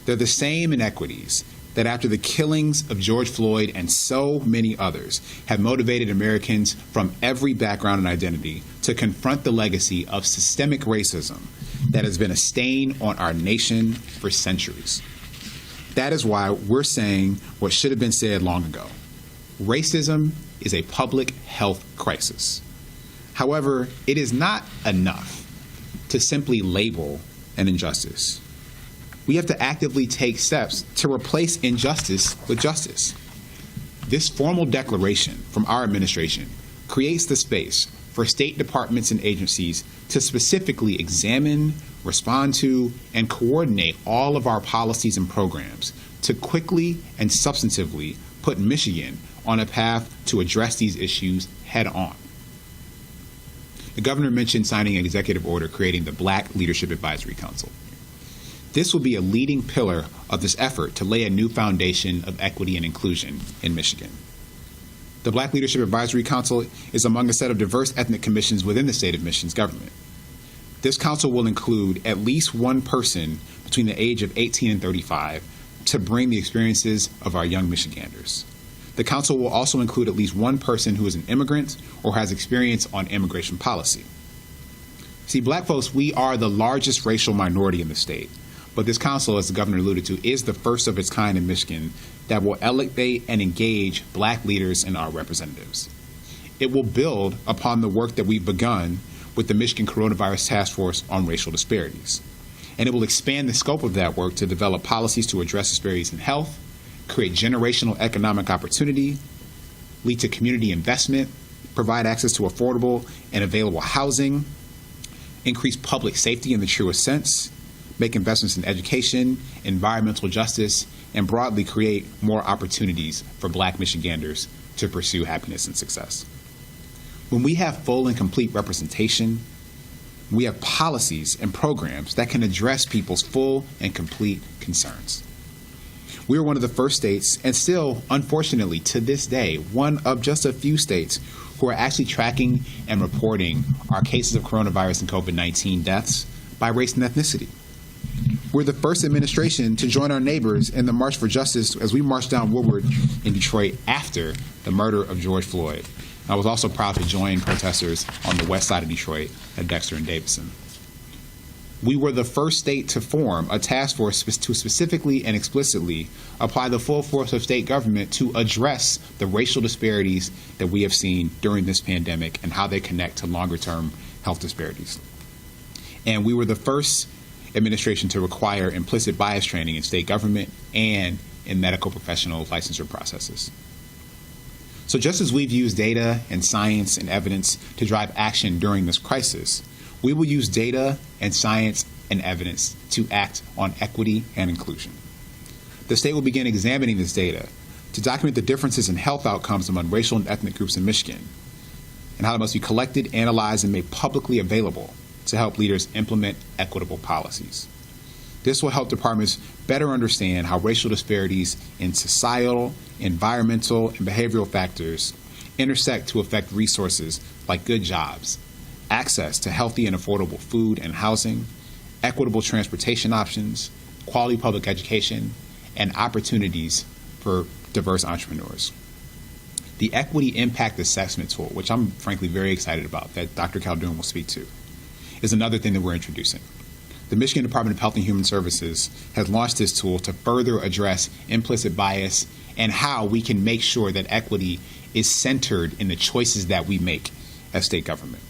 They're the same inequities that after the killings of George Floyd and so many others have motivated Americans from every background and identity to to confront the legacy of systemic racism that has been a stain on our nation for centuries. That is why we're saying what should have been said long ago. Racism is a public health crisis. However, it is not enough to simply label an injustice. We have to actively take steps to replace injustice with justice. This formal declaration from our administration creates the space for state departments and agencies to specifically examine, respond to, and coordinate all of our policies and programs to quickly and substantively put Michigan on a path to address these issues head on. The governor mentioned signing an executive order creating the Black Leadership Advisory Council. This will be a leading pillar of this effort to lay a new foundation of equity and inclusion in Michigan. The Black Leadership Advisory Council is among a set of diverse ethnic commissions within the state of Michigan's government. This council will include at least one person between the age of 18 and 35 to bring the experiences of our young Michiganders. The council will also include at least one person who is an immigrant or has experience on immigration policy. See, Black folks, we are the largest racial minority in the state, but this council, as the governor alluded to, is the first of its kind in Michigan that will elevate and engage Black leaders and our representatives. It will build upon the work that we've begun with the Michigan Coronavirus Task Force on Racial Disparities. And it will expand the scope of that work to develop policies to address disparities in health, create generational economic opportunity, lead to community investment, provide access to affordable and available housing, increase public safety in the truest sense, make investments in education, environmental justice, and broadly create more opportunities for Black Michiganders to pursue happiness and success. When we have full and complete representation, we have policies and programs that can address people's full and complete concerns. We are one of the first states, and still, unfortunately, to this day, one of just a few states who are actually tracking and reporting our cases of coronavirus and COVID-19 deaths by race and ethnicity. We're the first administration to join our neighbors in the March for Justice as we marched down Woodward in Detroit after the murder of George Floyd. I was also proud to join protesters on the west side of Detroit at Dexter and Davidson. We were the first state to form a task force to specifically and explicitly apply the full force of state government to address the racial disparities that we have seen during this pandemic and how they connect to longer-term health disparities. And we were the first administration to require implicit bias training in state government and in medical professional licensure processes. So just as we've used data and science and evidence to drive action during this crisis, we will use data and science and evidence to act on equity and inclusion. The state will begin examining this data to document the differences in health outcomes among racial and ethnic groups in Michigan and how it must be collected, analyzed, and made publicly available to help leaders implement equitable policies. This will help departments better understand how racial disparities in societal, environmental, and behavioral factors intersect to affect resources like good jobs, access to healthy and affordable food and housing, equitable transportation options, quality public education, and opportunities for diverse entrepreneurs. The Equity Impact Assessment Tool, which I'm frankly very excited about, that Dr. Khaldun will speak to, is another thing that we're introducing. The Michigan Department of Health and Human Services has launched this tool to further address implicit bias and how we can make sure that equity is centered in the choices that we make as state government.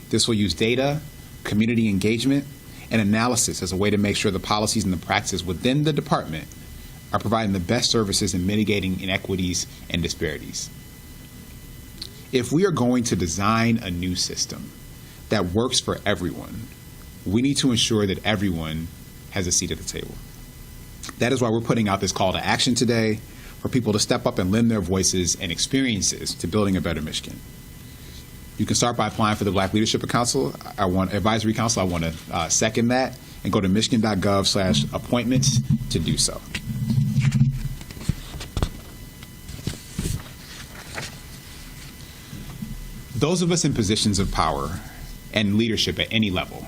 This will use data, community engagement, and analysis as a way to make sure the policies and the practices within the department are providing the best services in mitigating inequities and disparities. If we are going to design a new system that works for everyone, we need to ensure that everyone has a seat at the table. That is why we're putting out this call to action today for people to step up and lend their voices and experiences to building a better Michigan. You can start by applying for the Black Leadership Advisory Council. I want to second that and go to michigan.gov/appointments to do so. Those of us in positions of power and leadership at any level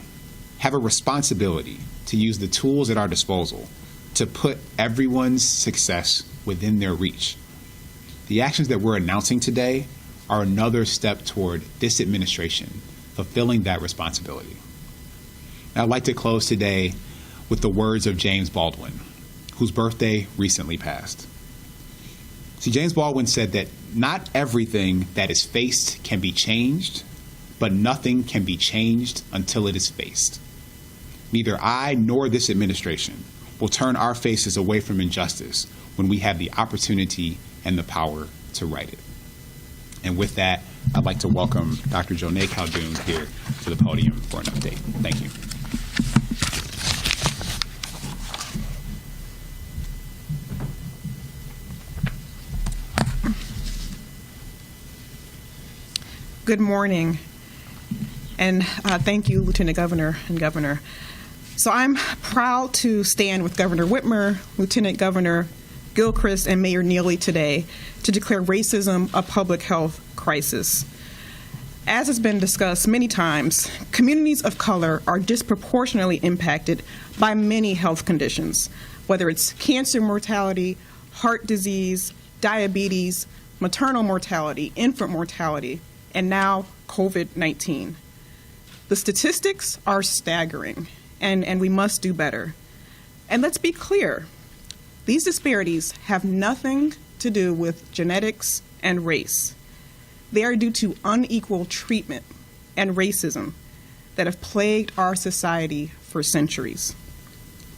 have a responsibility to use the tools at our disposal to put everyone's success within their reach. The actions that we're announcing today are another step toward this administration fulfilling that responsibility. I'd like to close today with the words of James Baldwin, whose birthday recently passed. See, James Baldwin said that not everything that is faced can be changed, but nothing can be changed until it is faced. Neither I nor this administration will turn our faces away from injustice when we have the opportunity and the power to right it. And with that, I'd like to welcome Dr. Joneigh Khaldun here to the podium for an update. Thank you. Good morning, and thank you, Lieutenant Governor and Governor. So I'm proud to stand with Governor Whitmer, Lieutenant Governor Gilchrist, and Mayor Neely today to declare racism a public health crisis. As has been discussed many times, communities of color are disproportionately impacted by many health conditions, whether it's cancer mortality, heart disease, diabetes, maternal mortality, infant mortality, and now COVID-19. The statistics are staggering, and we must do better. And let's be clear, these disparities have nothing to do with genetics and race. They are due to unequal treatment and racism that have plagued our society for centuries.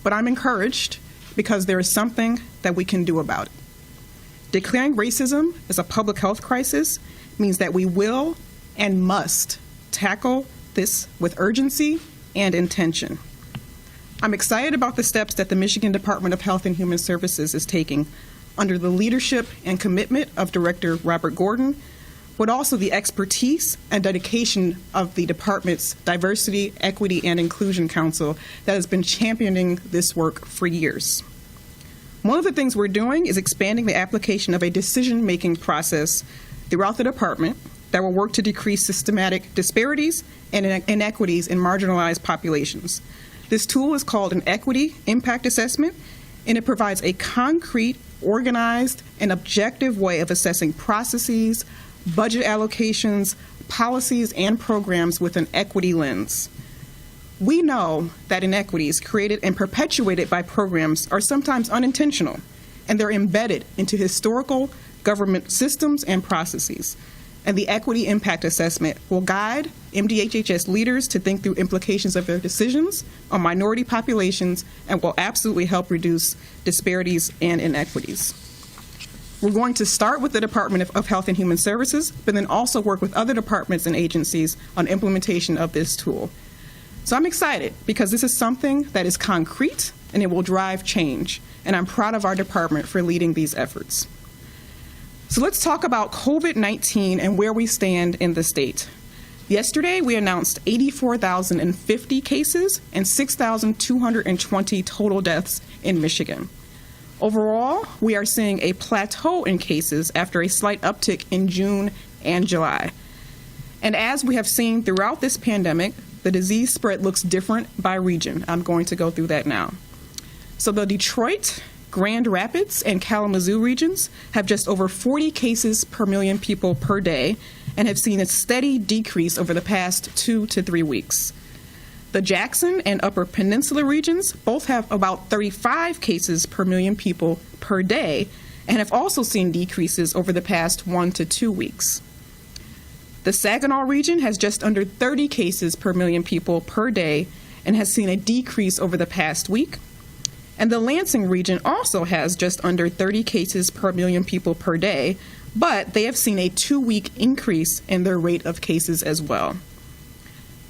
But I'm encouraged because there is something that we can do about it. Declaring racism as a public health crisis means that we will and must tackle this with urgency and intention. I'm excited about the steps that the Michigan Department of Health and Human Services is taking under the leadership and commitment of Director Robert Gordon, but also the expertise and dedication of the department's Diversity, Equity, and Inclusion Council that has been championing this work for years. One of the things we're doing is expanding the application of a decision-making process throughout the department that will work to decrease systematic disparities and inequities in marginalized populations. This tool is called an Equity Impact Assessment, and it provides a concrete, organized, and objective way of assessing processes, budget allocations, policies, and programs with an equity lens. We know that inequities created and perpetuated by programs are sometimes unintentional, and they're embedded into historical government systems and processes. And the Equity Impact Assessment will guide MDHHS leaders to think through implications of their decisions on minority populations and will absolutely help reduce disparities and inequities. We're going to start with the Department of Health and Human Services, but then also work with other departments and agencies on implementation of this tool. So I'm excited because this is something that is concrete and it will drive change. And I'm proud of our department for leading these efforts. So let's talk about COVID-19 and where we stand in the state. Yesterday, we announced 84,050 cases and 6,220 total deaths in Michigan. Overall, we are seeing a plateau in cases after a slight uptick in June and July. And as we have seen throughout this pandemic, the disease spread looks different by region. I'm going to go through that now. So the Detroit, Grand Rapids, and Kalamazoo regions have just over 40 cases per million people per day and have seen a steady decrease over the past 2 to 3 weeks. The Jackson and Upper Peninsula regions both have about 35 cases per million people per day and have also seen decreases over the past 1 to 2 weeks. The Saginaw region has just under 30 cases per million people per day and has seen a decrease over the past week. And the Lansing region also has just under 30 cases per million people per day, but they have seen a 2-week increase in their rate of cases as well.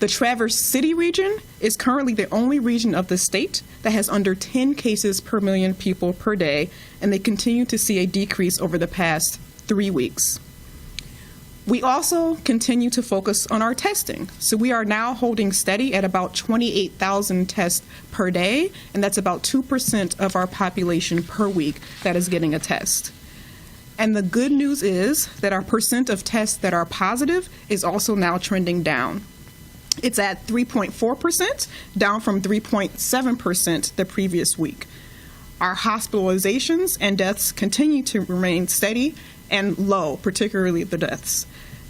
The Traverse City region is currently the only region of the state that has under 10 cases per million people per day, and they continue to see a decrease over the past 3 weeks. We also continue to focus on our testing. So we are now holding steady at about 28,000 tests per day, and that's about 2% of our population per week that is getting a test. And the good news is that our percent of tests that are positive is also now trending down. It's at 3.4%, down from 3.7% the previous week. Our hospitalizations and deaths continue to remain steady and low, particularly the deaths.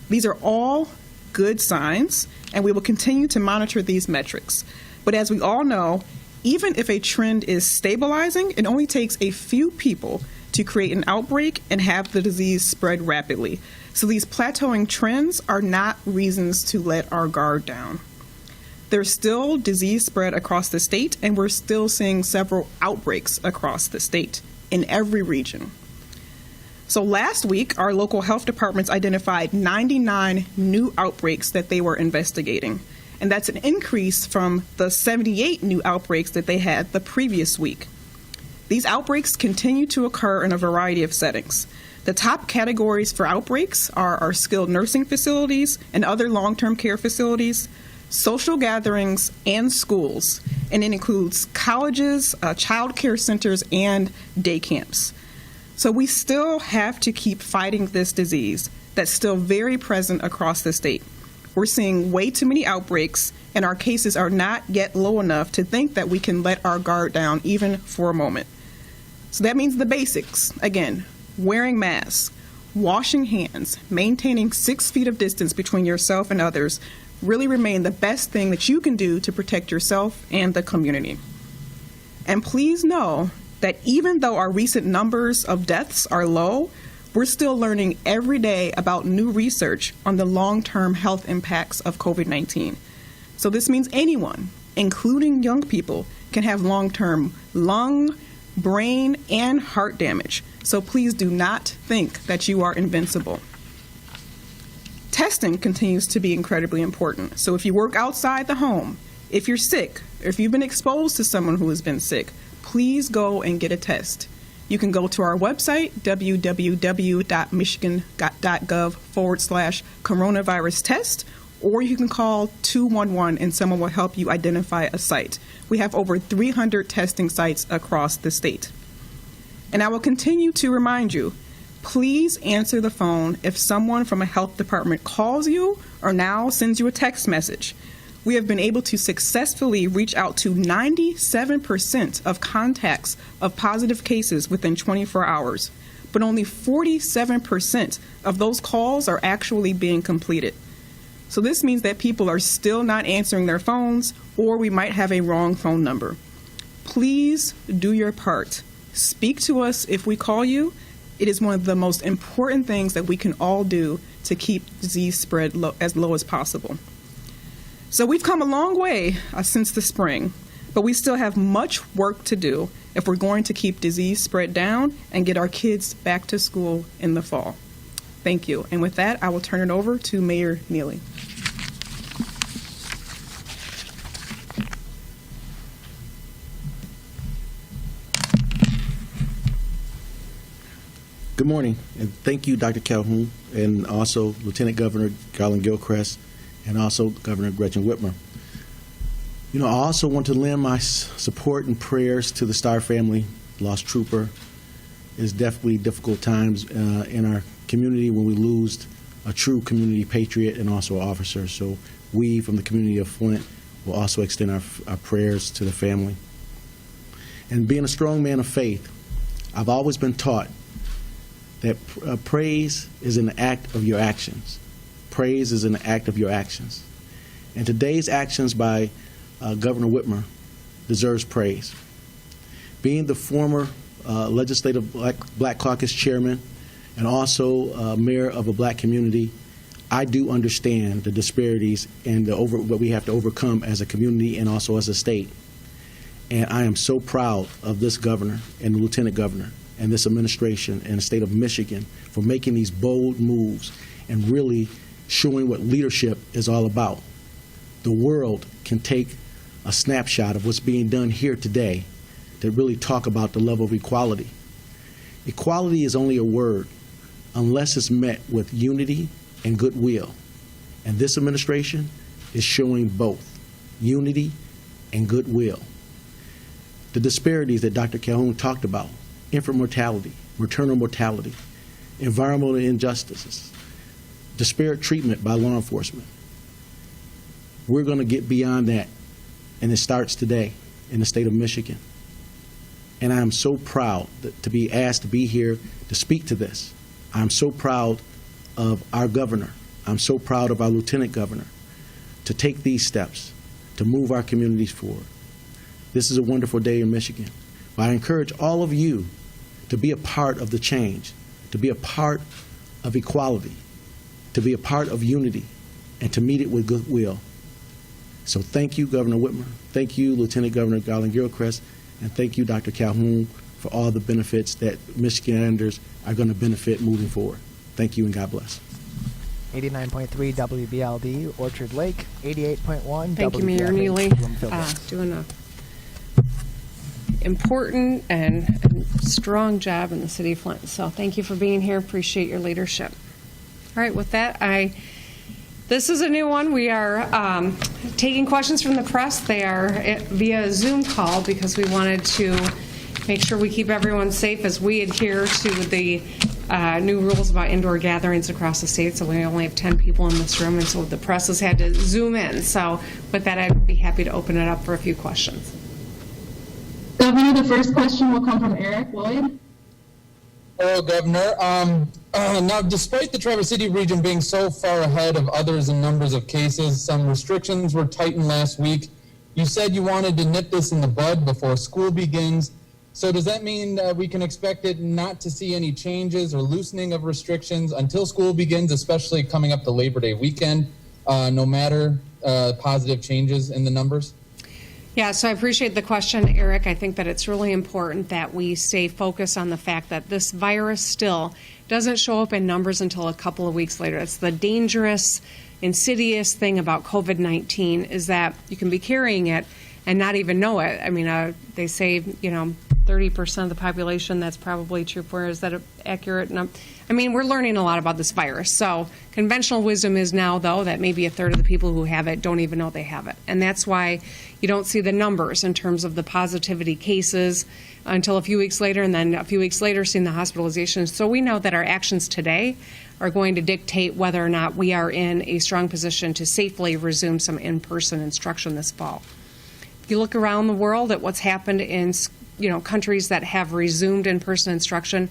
These are all good signs, and we will continue to monitor these metrics. But as we all know, even if a trend is stabilizing, it only takes a few people to create an outbreak and have the disease spread rapidly. So these plateauing trends are not reasons to let our guard down. There's still disease spread across the state, and we're still seeing several outbreaks across the state in every region. So last week, our local health departments identified 99 new outbreaks that they were investigating. And that's an increase from the 78 new outbreaks that they had the previous week. These outbreaks continue to occur in a variety of settings. The top categories for outbreaks are our skilled nursing facilities and other long-term care facilities, social gatherings, and schools. And it includes colleges, child care centers, and day camps. So we still have to keep fighting this disease that's still very present across the state. We're seeing way too many outbreaks, and our cases are not yet low enough to think that we can let our guard down even for a moment. So that means the basics. Again, wearing masks, washing hands, maintaining 6 feet of distance between yourself and others really remain the best thing that you can do to protect yourself and the community. And please know that even though our recent numbers of deaths are low, we're still learning every day about new research on the long-term health impacts of COVID-19. So this means anyone, including young people, can have long-term lung, brain, and heart damage. So please do not think that you are invincible. Testing continues to be incredibly important. So if you work outside the home, if you're sick, or if you've been exposed to someone who has been sick, please go and get a test. You can go to our website, www.michigan.gov/coronavirus test, or you can call 211 and someone will help you identify a site. We have over 300 testing sites across the state. And I will continue to remind you, please answer the phone if someone from a health department calls you or now sends you a text message. We have been able to successfully reach out to 97% of contacts of positive cases within 24 hours, but only 47% of those calls are actually being completed. So this means that people are still not answering their phones, or we might have a wrong phone number. Please do your part. Speak to us if we call you. It is one of the most important things that we can all do to keep disease spread as low as possible. So we've come a long way since the spring, but we still have much work to do if we're going to keep disease spread down and get our kids back to school in the fall. Thank you. And with that, I will turn it over to Mayor Neely. Good morning, and thank you, Dr. Khaldun, and also Lieutenant Governor Garlin Gilchrist, and also Governor Gretchen Whitmer. You know, I also want to lend my support and prayers to the STARR family, lost trooper. It's definitely difficult times in our community when we lose a true community patriot and also an officer. So we from the community of Flint will also extend our prayers to the family. And being a strong man of faith, I've always been taught that praise is an act of your actions. Praise is an act of your actions. And today's actions by Governor Whitmer deserves praise. Being the former legislative Black Caucus chairman and also mayor of a black community, I do understand the disparities and what we have to overcome as a community and also as a state. And I am so proud of this governor and the lieutenant governor and this administration and the state of Michigan for making these bold moves and really showing what leadership is all about. The world can take a snapshot of what's being done here today to really talk about the level of equality. Equality is only a word unless it's met with unity and goodwill. And this administration is showing both unity and goodwill. The disparities that Dr. Khaldun talked about, infant mortality, maternal mortality, environmental injustices, disparate treatment by law enforcement. We're going to get beyond that, and it starts today in the state of Michigan. And I am so proud to be asked to be here to speak to this. I'm so proud of our governor. I'm so proud of our Lieutenant Governor to take these steps to move our communities forward. This is a wonderful day in Michigan. But I encourage all of you to be a part of the change, to be a part of equality, to be a part of unity, and to meet it with goodwill. So thank you, Governor Whitmer. Thank you, Lieutenant Governor Garlin Gilchrist, and thank you, Dr. Calhoun, for all the benefits that Michiganders are going to benefit moving forward. Thank you, and God bless. 89.3 WBLD, Orchard Lake. 88.1 Thank you, Mayor WBLD, Neely. Bloomfield. Doing a important and strong job in the city of Flint. So thank you for being here. Appreciate your leadership. All right, with that, this is a new one. We are taking questions from the press. They are via Zoom call because we wanted to make sure we keep everyone safe as we adhere to the new rules about indoor gatherings across the state. So we only have 10 people in this room, and so the press has had to Zoom in. So with that, I'd be happy to open it up for a few questions. Governor, the first question will come from Eric Lloyd. Hello, Governor. Now, despite the Traverse City region being so far ahead of others in numbers of cases, some restrictions were tightened last week. You said you wanted to nip this in the bud before school begins. So does that mean we can expect it not to see any changes or loosening of restrictions until school begins, especially coming up to Labor Day weekend, no matter positive changes in the numbers? Yeah, so I appreciate the question, Eric. I think that it's really important that we stay focused on the fact that this virus still doesn't show up in numbers until a couple of weeks later. It's the dangerous, insidious thing about COVID-19 is that you can be carrying it and not even know it. I mean, they say, 30% of the population, that's probably true for. Is that an accurate number? I mean, we're learning a lot about this virus. So conventional wisdom is now, though, that maybe a third of the people who have it don't even know they have it. And that's why you don't see the numbers in terms of the positivity cases until a few weeks later, and then a few weeks later seeing the hospitalizations. So we know that our actions today are going to dictate whether or not we are in a strong position to safely resume some in-person instruction this fall. If you look around the world at what's happened in countries that have resumed in-person instruction,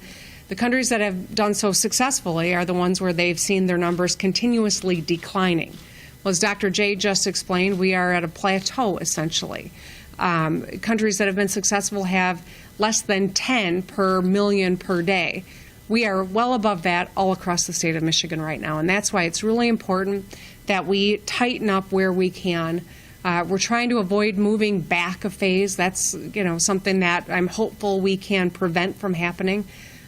the countries that have done so successfully are the ones where they've seen their numbers continuously declining. Well, as Dr. J just explained, we are at a plateau, essentially. Countries that have been successful have less than 10 per million per day. We are well above that all across the state of Michigan right now, and that's why it's really important that we tighten up where we can. We're trying to avoid moving back a phase. That's something that I'm hopeful we can prevent from happening.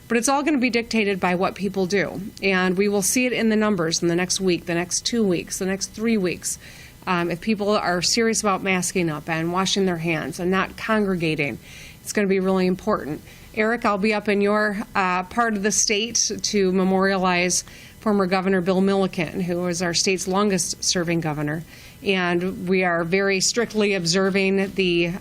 But it's all going to be dictated by what people do. And we will see it in the numbers in the next week, the next 2 weeks, the next 3 weeks. If people are serious about masking up and washing their hands and not congregating, it's going to be really important. Eric, I'll be up in your part of the state to memorialize former Governor Bill Milliken, who was our state's longest serving governor. And we are very strictly observing the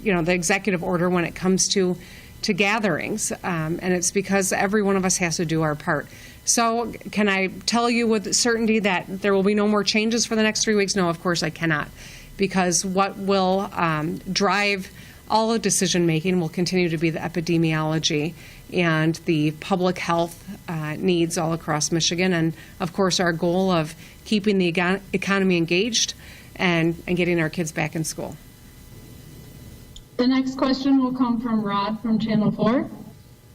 executive order when it comes to gatherings, and it's because every one of us has to do our part. So can I tell you with certainty that there will be no more changes for the next 3 weeks? No, of course I cannot, because what will drive all of decision making will continue to be the epidemiology and the public health needs all across Michigan, and of course our goal of keeping the economy engaged and getting our kids back in school. The next question will come from Rod from Channel 4.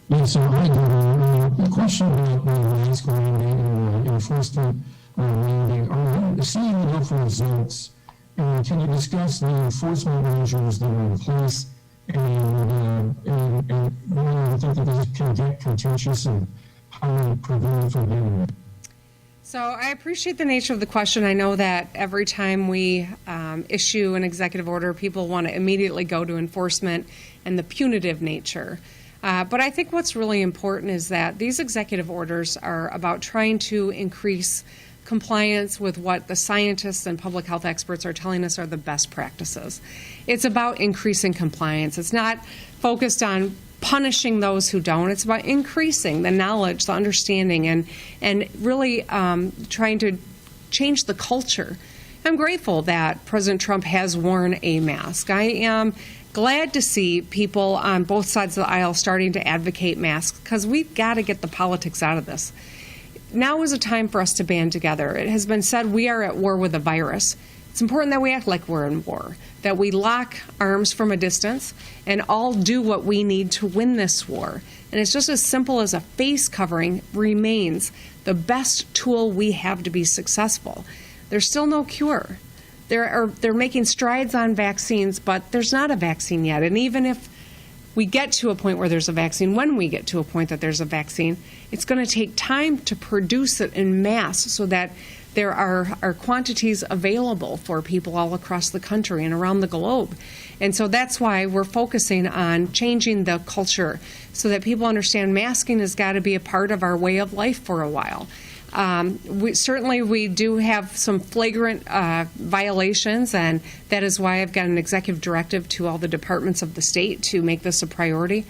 Yes, so I got a question about the mask mandate and enforcement mandate. Are you seeing the different results? And can you discuss the enforcement measures that are in place? And I think that this can get contentious and how to prevent from doing it. So I appreciate the nature of the question. I know that every time we issue an executive order, people want to immediately go to enforcement and the punitive nature. But I think what's really important is that these executive orders are about trying to increase compliance with what the scientists and public health experts are telling us are the best practices. It's about increasing compliance. It's not focused on punishing those who don't. It's about increasing the knowledge, the understanding, and really trying to change the culture. I'm grateful that President Trump has worn a mask. I am glad to see people on both sides of the aisle starting to advocate masks, because we've got to get the politics out of this. now is a time for us to band together. It has been said we are at war with the virus. It's important that we act like we're in war, that we lock arms from a distance and all do what we need to win this war. And it's just as simple as a face covering remains the best tool we have to be successful. There's still no cure. They're making strides on vaccines, but there's not a vaccine yet. And even if we get to a point where there's a vaccine, when we get to a point that there's a vaccine, it's going to take time to produce it in mass so that there are quantities available for people all across the country and around the globe. And so that's why we're focusing on changing the culture so that people understand masking has got to be a part of our way of life for a while. We do have some flagrant violations, and that is why I've got an executive directive to all the departments of the state to make this a priority.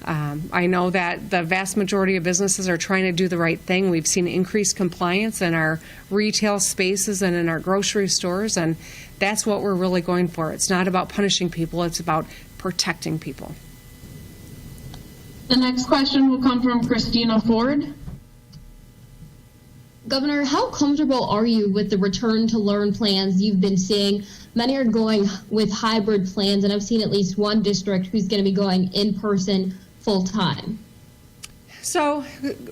I know that the vast majority of businesses are trying to do the right thing. We've seen increased compliance in our retail spaces and in our grocery stores, and that's what we're really going for. It's not about punishing people, it's about protecting people. The next question will come from Christina Ford. Governor, how comfortable are you with the return to learn plans you've been seeing? Many are going with hybrid plans, and I've seen at least one district who's going to be going in person full time. So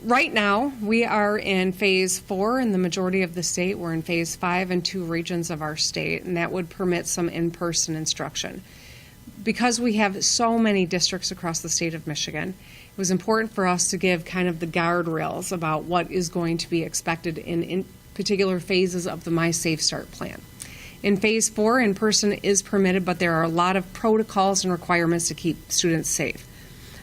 right now we are in phase 4 in the majority of the state. We're in phase 5 in 2 regions of our state, and that would permit some in-person instruction. Because we have so many districts across the state of Michigan, it was important for us to give kind of the guardrails about what is going to be expected in particular phases of the My Safe Start plan. In phase 4, in-person is permitted, but there are a lot of protocols and requirements to keep students safe.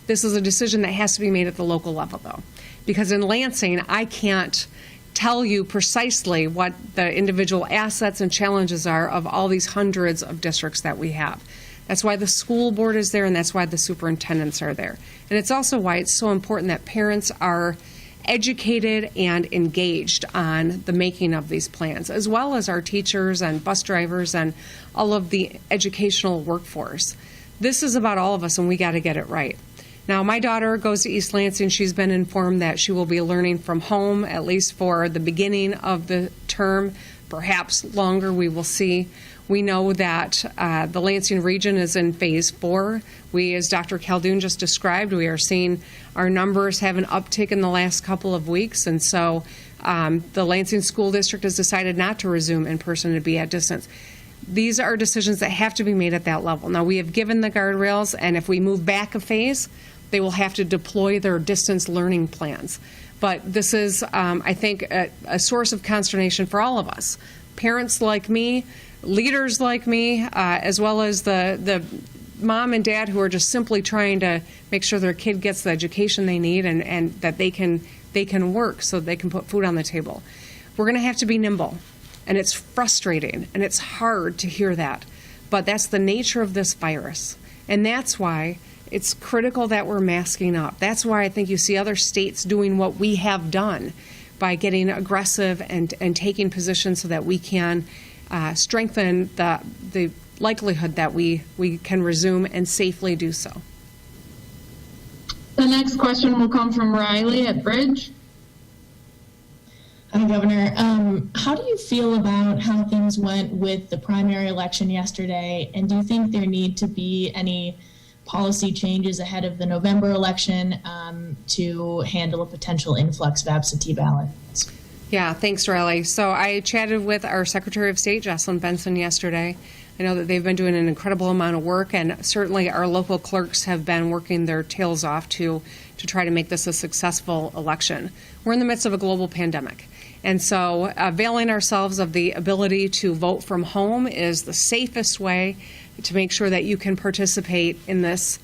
This is a decision that has to be made at the local level, though, because in Lansing, I can't tell you precisely what the individual assets and challenges are of all these hundreds of districts that we have. That's why the school board is there, and that's why the superintendents are there. And it's also why it's so important that parents are educated and engaged on the making of these plans, as well as our teachers and bus drivers and all of the educational workforce. This is about all of us, and we got to get it right. Now, my daughter goes to East Lansing. She's been informed that she will be learning from home, at least for the beginning of the term, perhaps longer, we will see. We know that the Lansing region is in phase 4. We, as Dr. Khaldun just described, we are seeing our numbers have an uptick in the last couple of weeks, and so the Lansing School District has decided not to resume in person and be at distance. These are decisions that have to be made at that level. Now, we have given the guardrails, and if we move back a phase, they will have to deploy their distance learning plans. But this is, I think, a source of consternation for all of us. Parents like me, leaders like me, as well as the mom and dad who are just simply trying to make sure their kid gets the education they need and that they can work so they can put food on the table. We're going to have to be nimble, and it's frustrating, and it's hard to hear that. But that's the nature of this virus, and that's why it's critical that we're masking up. That's why I think you see other states doing what we have done by getting aggressive and taking positions so that we can strengthen the likelihood that we can resume and safely do so. The next question will come from Riley at Bridge. Hi, Governor. How do you feel about how things went with the primary election yesterday, and do you think there need to be any policy changes ahead of the November election to handle a potential influx of absentee ballots? Yeah, thanks, Riley. So I chatted with our Secretary of State, Jocelyn Benson, yesterday. I know that they've been doing an incredible amount of work, and certainly our local clerks have been working their tails off to try to make this a successful election. We're in the midst of a global pandemic, and so availing ourselves of the ability to vote from home is the safest way to make sure that you can participate in this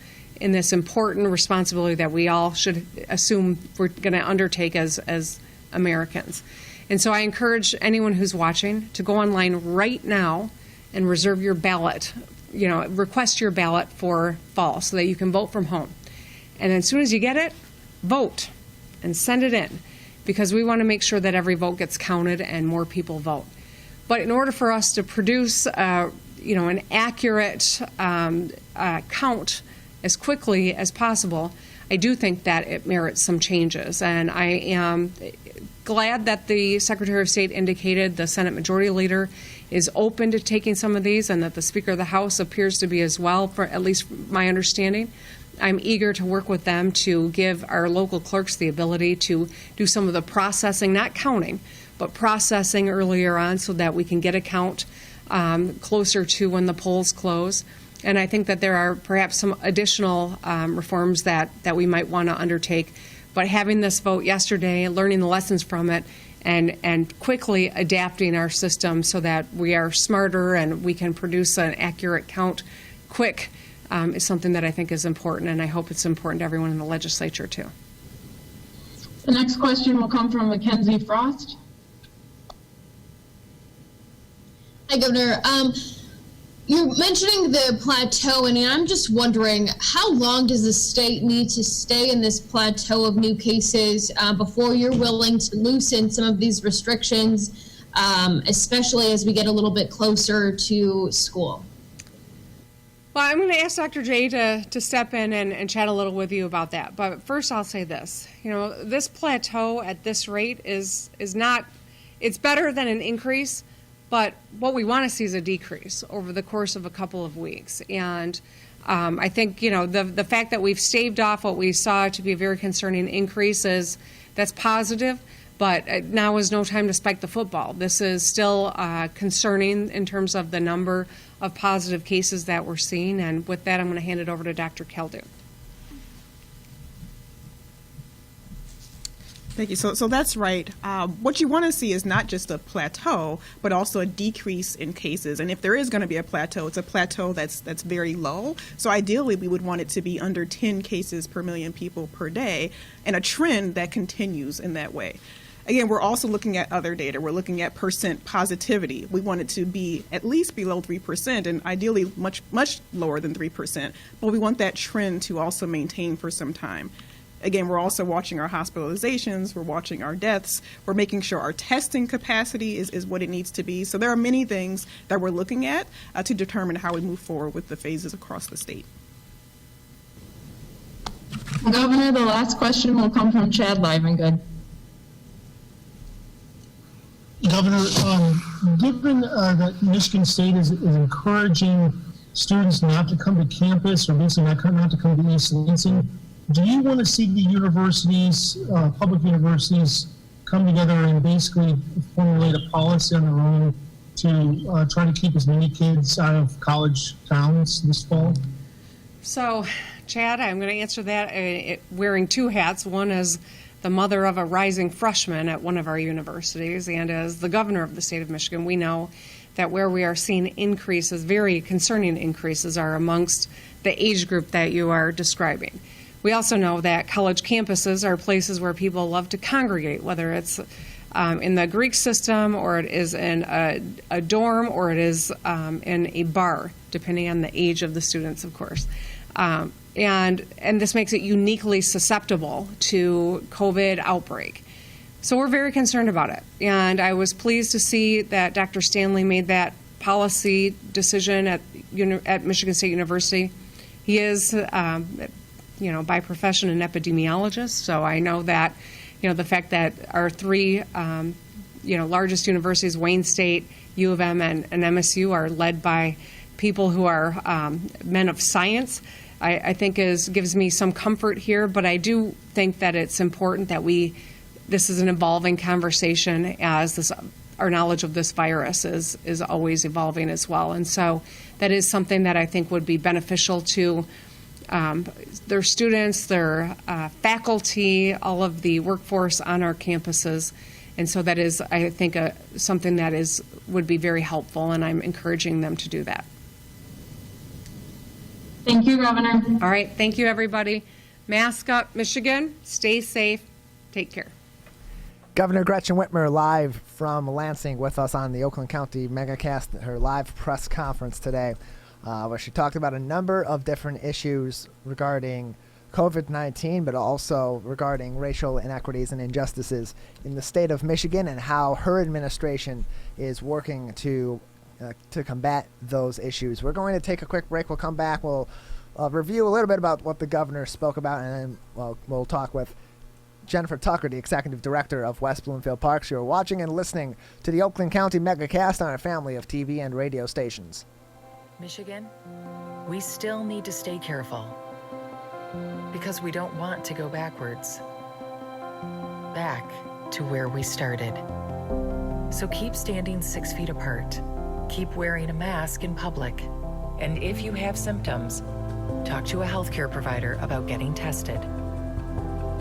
important responsibility that we all should assume we're going to undertake as Americans. And so I encourage anyone who's watching to go online right now and reserve your ballot, request your ballot for fall so that you can vote from home. And as soon as you get it, vote and send it in, because we want to make sure that every vote gets counted and more people vote. But in order for us to produce an accurate count as quickly as possible, I do think that it merits some changes. And I am glad that the Secretary of State indicated the Senate Majority Leader is open to taking some of these, and that the Speaker of the House appears to be as well, for at least my understanding. I'm eager to work with them to give our local clerks the ability to do some of the processing, not counting, but processing earlier on, so that we can get a count closer to when the polls close. And I think that there are perhaps some additional reforms that we might want to undertake. But having this vote yesterday, learning the lessons from it, and quickly adapting our system so that we are smarter and we can produce an accurate count quick is something that I think is important, and I hope it's important to everyone in the legislature too. The next question will come from Mackenzie Frost. Hi, Governor. You're mentioning the plateau, and I'm just wondering, how long does the state need to stay in this plateau of new cases before you're willing to loosen some of these restrictions, especially as we get a little bit closer to school? Well, I'm going to ask Dr. J to step in and chat a little with you about that. But first, I'll say this. This plateau at this rate is not, it's better than an increase, but what we want to see is a decrease over the course of a couple of weeks. And I think, the fact that we've staved off what we saw to be a very concerning increase that's positive, but now is no time to spike the football. This is still concerning in terms of the number of positive cases that we're seeing. And with that, I'm going to hand it over to Dr. Khaldun. Thank you. So that's right. What you want to see is not just a plateau, but also a decrease in cases. And if there is going to be a plateau, it's a plateau that's very low. So ideally, we would want it to be under 10 cases per million people per day, and a trend that continues in that way. Again, we're also looking at other data. We're looking at percent positivity. We want it to be at least below 3%, and ideally much lower than 3%. But we want that trend to also maintain for some time. Again, we're also watching our hospitalizations, we're watching our deaths, we're making sure our testing capacity is what it needs to be. So there are many things that we're looking at to determine how we move forward with the phases across the state. Governor, the last question will come from Chad Livengood. Governor, given that Michigan State is encouraging students not to come to campus, or basically not to come to East Lansing, do you want to see the universities, public universities, come together and basically formulate a policy on their own to try to keep as many kids out of college towns this fall? So, Chad, I'm going to answer that wearing two hats. One is the mother of a rising freshman at one of our universities, and as the governor of the state of Michigan, we know that where we are seeing increases, very concerning increases, are amongst the age group that you are describing. We also know that college campuses are places where people love to congregate, whether it's in the Greek system, or it is in a dorm, or it is in a bar, depending on the age of the students, of course. And this makes it uniquely susceptible to COVID outbreak. So we're very concerned about it. And I was pleased to see that Dr. Stanley made that policy decision at Michigan State University. He is, by profession, an epidemiologist. So I know that, the fact that our three, largest universities, Wayne State, U of M, and MSU, are led by people who are men of science, I think gives me some comfort here. But I do think that it's important that this is an evolving conversation, as our knowledge of this virus is always evolving as well. And so that is something that I think would be beneficial to their students, their faculty, all of the workforce on our campuses. And so that is, I think, something that would be very helpful, and I'm encouraging them to do that. Thank you, Governor. All right. Thank you, everybody. Mask up, Michigan. Stay safe. Take care. Governor Gretchen Whitmer live from Lansing with us on the Oakland County Megacast, her live press conference today, where she talked about a number of different issues regarding COVID-19, but also regarding racial inequities and injustices in the state of Michigan, and how her administration is working to combat those issues. We're going to take a quick break. We'll come back. We'll review a little bit about what the governor spoke about, and then we'll talk with Jennifer Tucker, the Executive Director of West Bloomfield Parks. You're watching and listening to the Oakland County Megacast on a family of TV and radio stations. Michigan, we still need to stay careful because we don't want to go backwards. Back to where we started. So keep standing 6 feet apart. Keep wearing a mask in public. And if you have symptoms, talk to a healthcare provider about getting tested.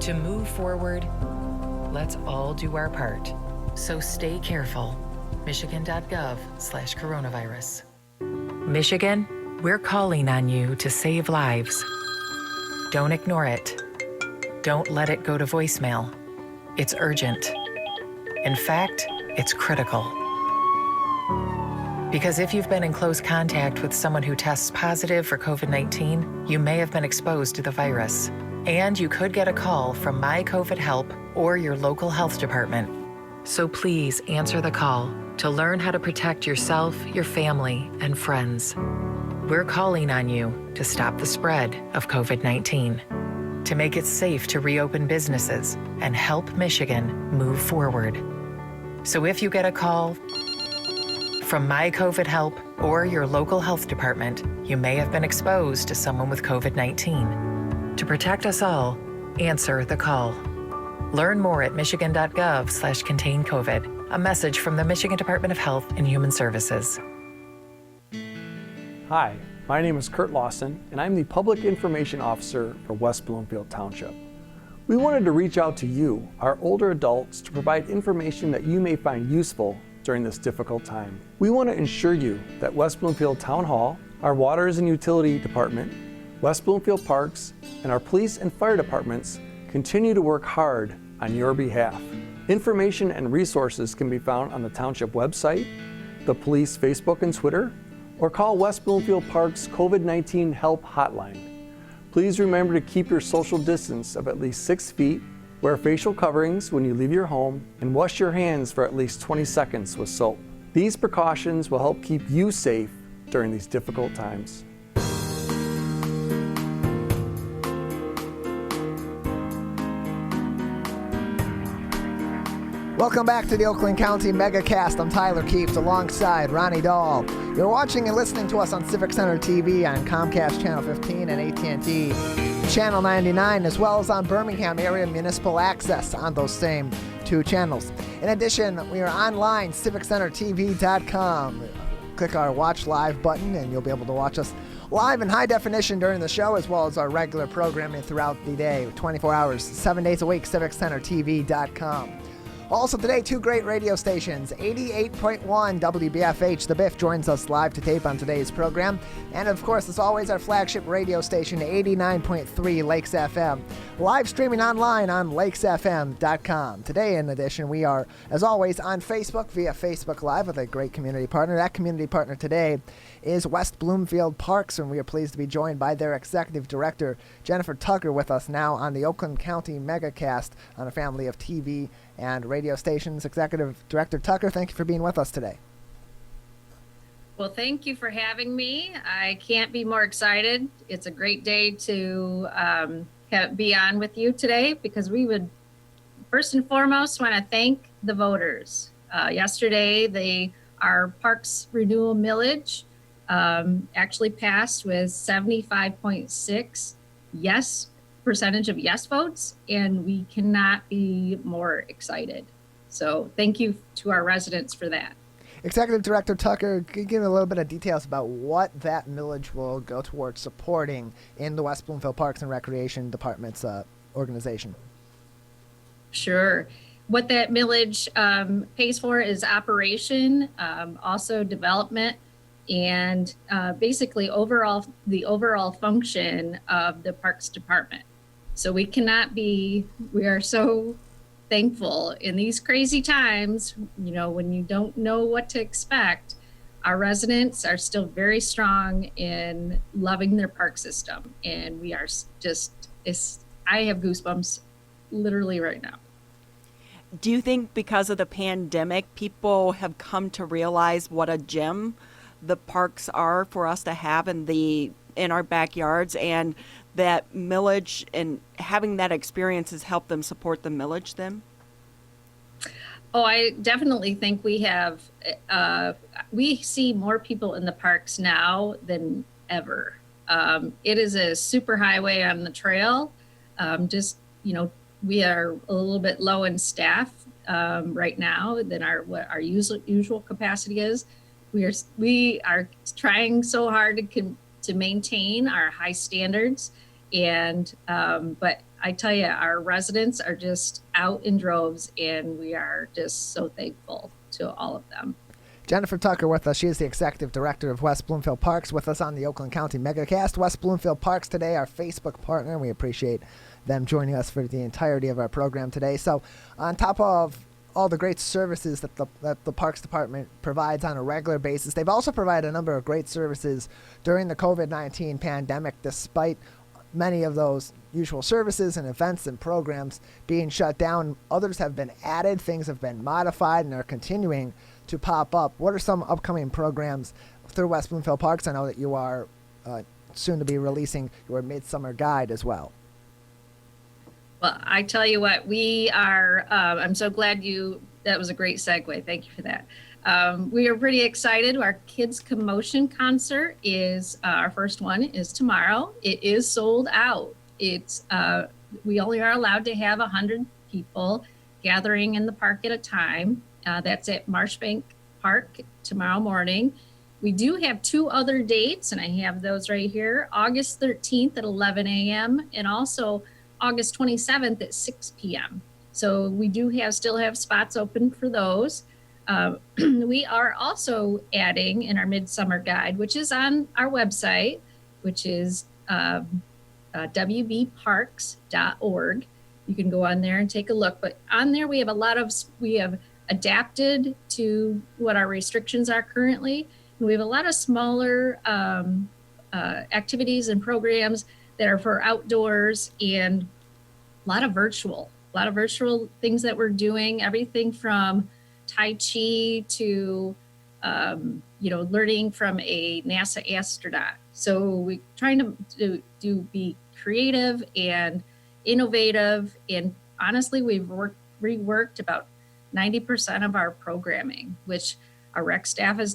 To move forward, let's all do our part. So stay careful. Michigan.gov/coronavirus. Michigan, we're calling on you to save lives. Don't ignore it. Don't let it go to voicemail. It's urgent. In fact, it's critical. Because if you've been in close contact with someone who tests positive for COVID-19, you may have been exposed to the virus. And you could get a call from My COVID Help or your local health department. So please answer the call to learn how to protect yourself, your family, and friends. We're calling on you to stop the spread of COVID-19, to make it safe to reopen businesses and help Michigan move forward. So if you get a call from My COVID Help or your local health department, you may have been exposed to someone with COVID-19. To protect us all, answer the call. Learn more at michigan.gov/containcovid. A message from the Michigan Department of Health and Human Services. Hi, my name is Kurt Lawson, and I'm the Public Information Officer for West Bloomfield Township. We wanted to reach out to you, our older adults, to provide information that you may find useful during this difficult time. We want to ensure you that West Bloomfield Town Hall, our Waters and Utility Department, West Bloomfield Parks, and our police and fire departments continue to work hard on your behalf. Information and resources can be found on the Township website, the police Facebook and Twitter, or call West Bloomfield Parks COVID-19 Help Hotline. Please remember to keep your social distance of at least 6 feet, wear facial coverings when you leave your home, and wash your hands for at least 20 seconds with soap. These precautions will help keep you safe during these difficult times. Welcome back to the Oakland County Megacast. I'm Tyler Keefe alongside Ronnie Dahl. You're watching and listening to us on Civic Center TV on Comcast Channel 15 and AT&T Channel 99, as well as on Birmingham Area Municipal Access on those same two channels. In addition, we are online, civiccentertv.com. Click our Watch Live button and you'll be able to watch us live in high definition during the show, as well as our regular programming throughout the day, 24 hours, 7 days a week, civiccentertv.com. Also today, two great radio stations, 88.1 WBFH. The Biff joins us live to tape on today's program. And of course, as always, our flagship radio station, 89.3 Lakes FM. Live streaming online on lakesfm.com. Today, in addition, we are, as always, on Facebook via Facebook Live with a great community partner. That community partner today is West Bloomfield Parks, and we are pleased to be joined by their Executive Director, Jennifer Tucker, with us now on the Oakland County Megacast on a family of TV and radio stations. Executive Director Tucker, thank you for being with us today. Well, thank you for having me. I can't be more excited. It's a great day to be on with you today, because we would first and foremost want to thank the voters. Yesterday, our parks renewal millage actually passed with 75.6 percentage of yes votes, and we cannot be more excited. So thank you to our residents for that. Executive Director Tucker, could you give a little bit of details about what that millage will go towards supporting in the West Bloomfield Parks and Recreation Department's organization? Sure. What that millage pays for is operation, also development, and basically the overall function of the Parks Department. So we are so thankful in these crazy times, when you don't know what to expect. Our residents are still very strong in loving their park system, and we are I have goosebumps literally right now. Do you think because of the pandemic, people have come to realize what a gem the parks are for us to have, and the in our backyards, and that millage and having that experience has helped them support the millage then? Oh, I definitely think we have, we see more people in the parks now than ever. It is a super highway on the trail. We are a little bit low in staff right now than what our usual capacity is. We are trying so hard to maintain our high standards, but I tell you, our residents are just out in droves, and we are just so thankful to all of them. Jennifer Tucker with us. She is the Executive Director of West Bloomfield Parks, with us on the Oakland County Megacast. West Bloomfield Parks today, our Facebook partner. We appreciate them joining us for the entirety of our program today. So on top of all the great services that the Parks Department provides on a regular basis, they've also provided a number of great services during the COVID-19 pandemic, despite many of those usual services and events and programs being shut down. Others have been added, things have been modified, and are continuing to pop up. What are some upcoming programs through West Bloomfield Parks? I know that you are soon to be releasing your Midsummer Guide as well. Well, I tell you what, we are, I'm so glad that was a great segue. Thank you for that. We are pretty excited. Our Kids Commotion concert is, our first one is tomorrow. It is sold out. We only are allowed to have 100 people gathering in the park at a time. That's at Marshbank Park tomorrow morning. We do have 2 other dates, and I have those right here. August 13th at 11 a.m. and also August 27th at 6 p.m. So we do still have spots open for those. We are also adding in our Midsummer Guide, which is on our website, which is wbparks.org. You can go on there and take a look. But on there, we have adapted to what our restrictions are currently. And we have a lot of smaller activities and programs that are for outdoors, and a lot of virtual things that we're doing, everything from Tai Chi to, learning from a NASA astronaut. So we're trying to be creative and innovative. And honestly, we've reworked about 90% of our programming, which our rec staff is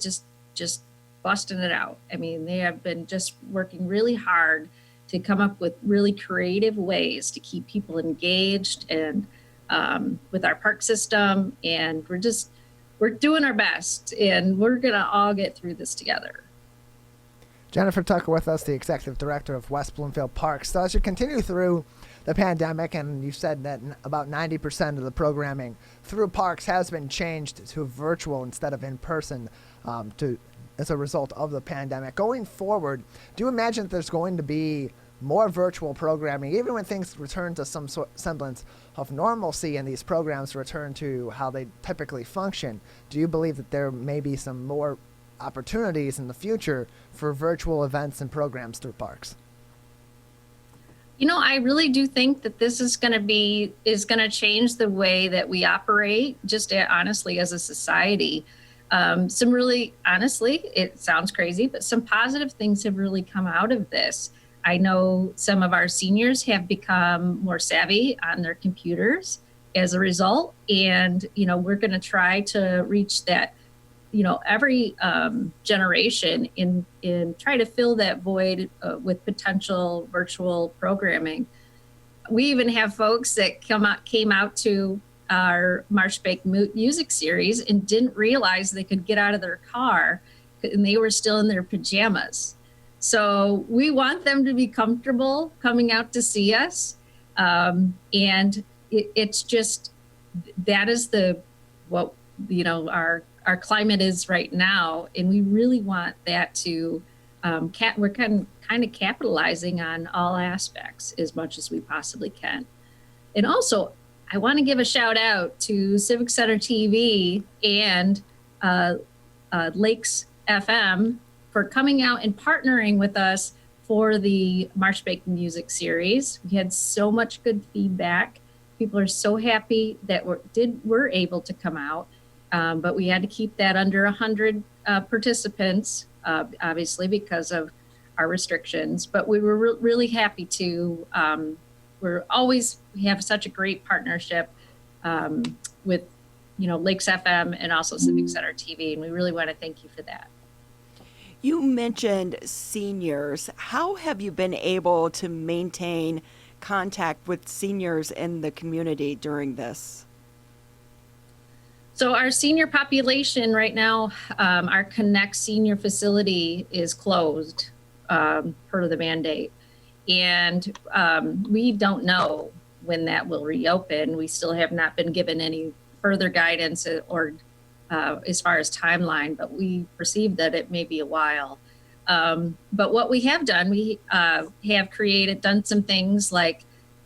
just busting it out. I mean, they have been just working really hard to come up with really creative ways to keep people engaged and with our park system. And we're doing our best, and we're gonna all get through this together. Jennifer Tucker with us, the Executive Director of West Bloomfield Parks. So as you continue through the pandemic, and you said that about 90% of the programming through parks has been changed to virtual instead of in person as a result of the pandemic. Going forward, do you imagine that there's going to be more virtual programming, even when things return to some semblance of normalcy and these programs return to how they typically function? Do you believe that there may be some more opportunities in the future for virtual events and programs through parks? I really do think that this is going to change the way that we operate, just honestly as a society. Some really, honestly, it sounds crazy, but some positive things have really come out of this. I know some of our seniors have become more savvy on their computers as a result. And, we're going to try to reach that, every generation in try to fill that void with potential virtual programming. We even have folks that came out to our Marshbank music series and didn't realize they could get out of their car and they were still in their pajamas. So we want them to be comfortable coming out to see us. And it's just, that is what our climate is right now. And we really want that to, we're kind of capitalizing on all aspects as much as we possibly can. And also, I want to give a shout out to Civic Center TV and Lakes FM for coming out and partnering with us for the Marshbank music series. We had so much good feedback. People are so happy that we're able to come out, but we had to keep that under 100 participants, obviously because of our restrictions. But we were really happy to. We have such a great partnership with, Lakes FM and also Civic Center TV, and we really want to thank you for that. You mentioned seniors. How have you been able to maintain contact with seniors in the community during this? So our senior population right now, our Connect Senior Facility is closed per the mandate. And we don't know when that will reopen. We still have not been given any further guidance or as far as timeline, but we perceive that it may be a while. But what we have done, we have done some things like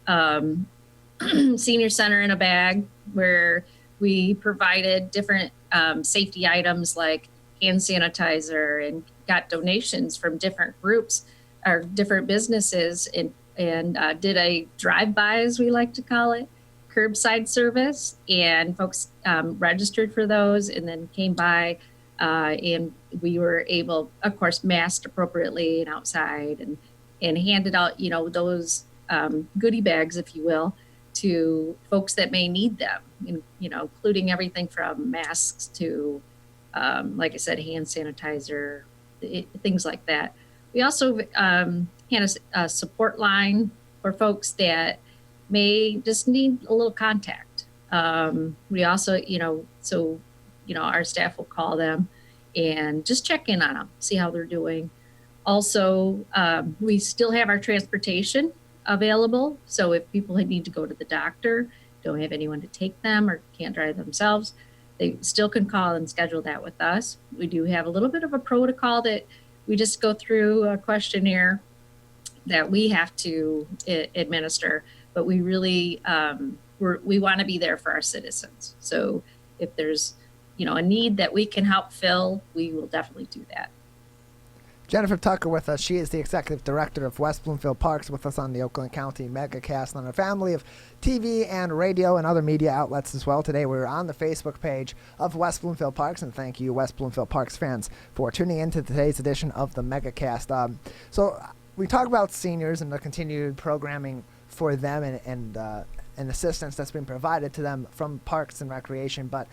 Senior Center in a Bag, where we provided different safety items like hand sanitizer, and got donations from different groups or different businesses, and did a drive-by, as we like to call it, curbside service, and folks registered for those and then came by, and we were able, of course, masked appropriately and outside, and handed out, those goodie bags, if you will, to folks that may need them, including everything from masks to, like I said, hand sanitizer, things like that. We also had a support line for folks that may just need a little contact. We also, our staff will call them and just check in on them, see how they're doing. Also, we still have our transportation available. So if people need to go to the doctor, don't have anyone to take them, or can't drive themselves, they still can call and schedule that with us. We do have a little bit of a protocol that we just go through a questionnaire that we have to administer, but we really, we want to be there for our citizens. So if there's, a need that we can help fill, we will definitely do that. Jennifer Tucker with us. She is the Executive Director of West Bloomfield Parks, with us on the Oakland County Megacast on a family of TV and radio and other media outlets as well. Today we're on the Facebook page of West Bloomfield Parks, and thank you, West Bloomfield Parks fans, for tuning in to today's edition of the Megacast. So we talk about seniors and the continued programming for them and assistance that's been provided to them from Parks and Recreation, but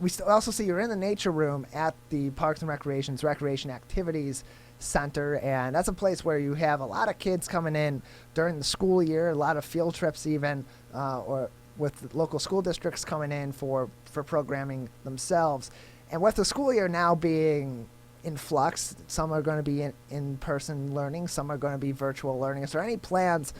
we also see you're in the nature room at the Parks and Recreation Activities Center, and that's a place where you have a lot of kids coming in during the school year, a lot of field trips even, or with local school districts coming in for programming themselves. And with the school year now being in flux, some are going to be in-person learning, some are going to be virtual learning. Is there any plans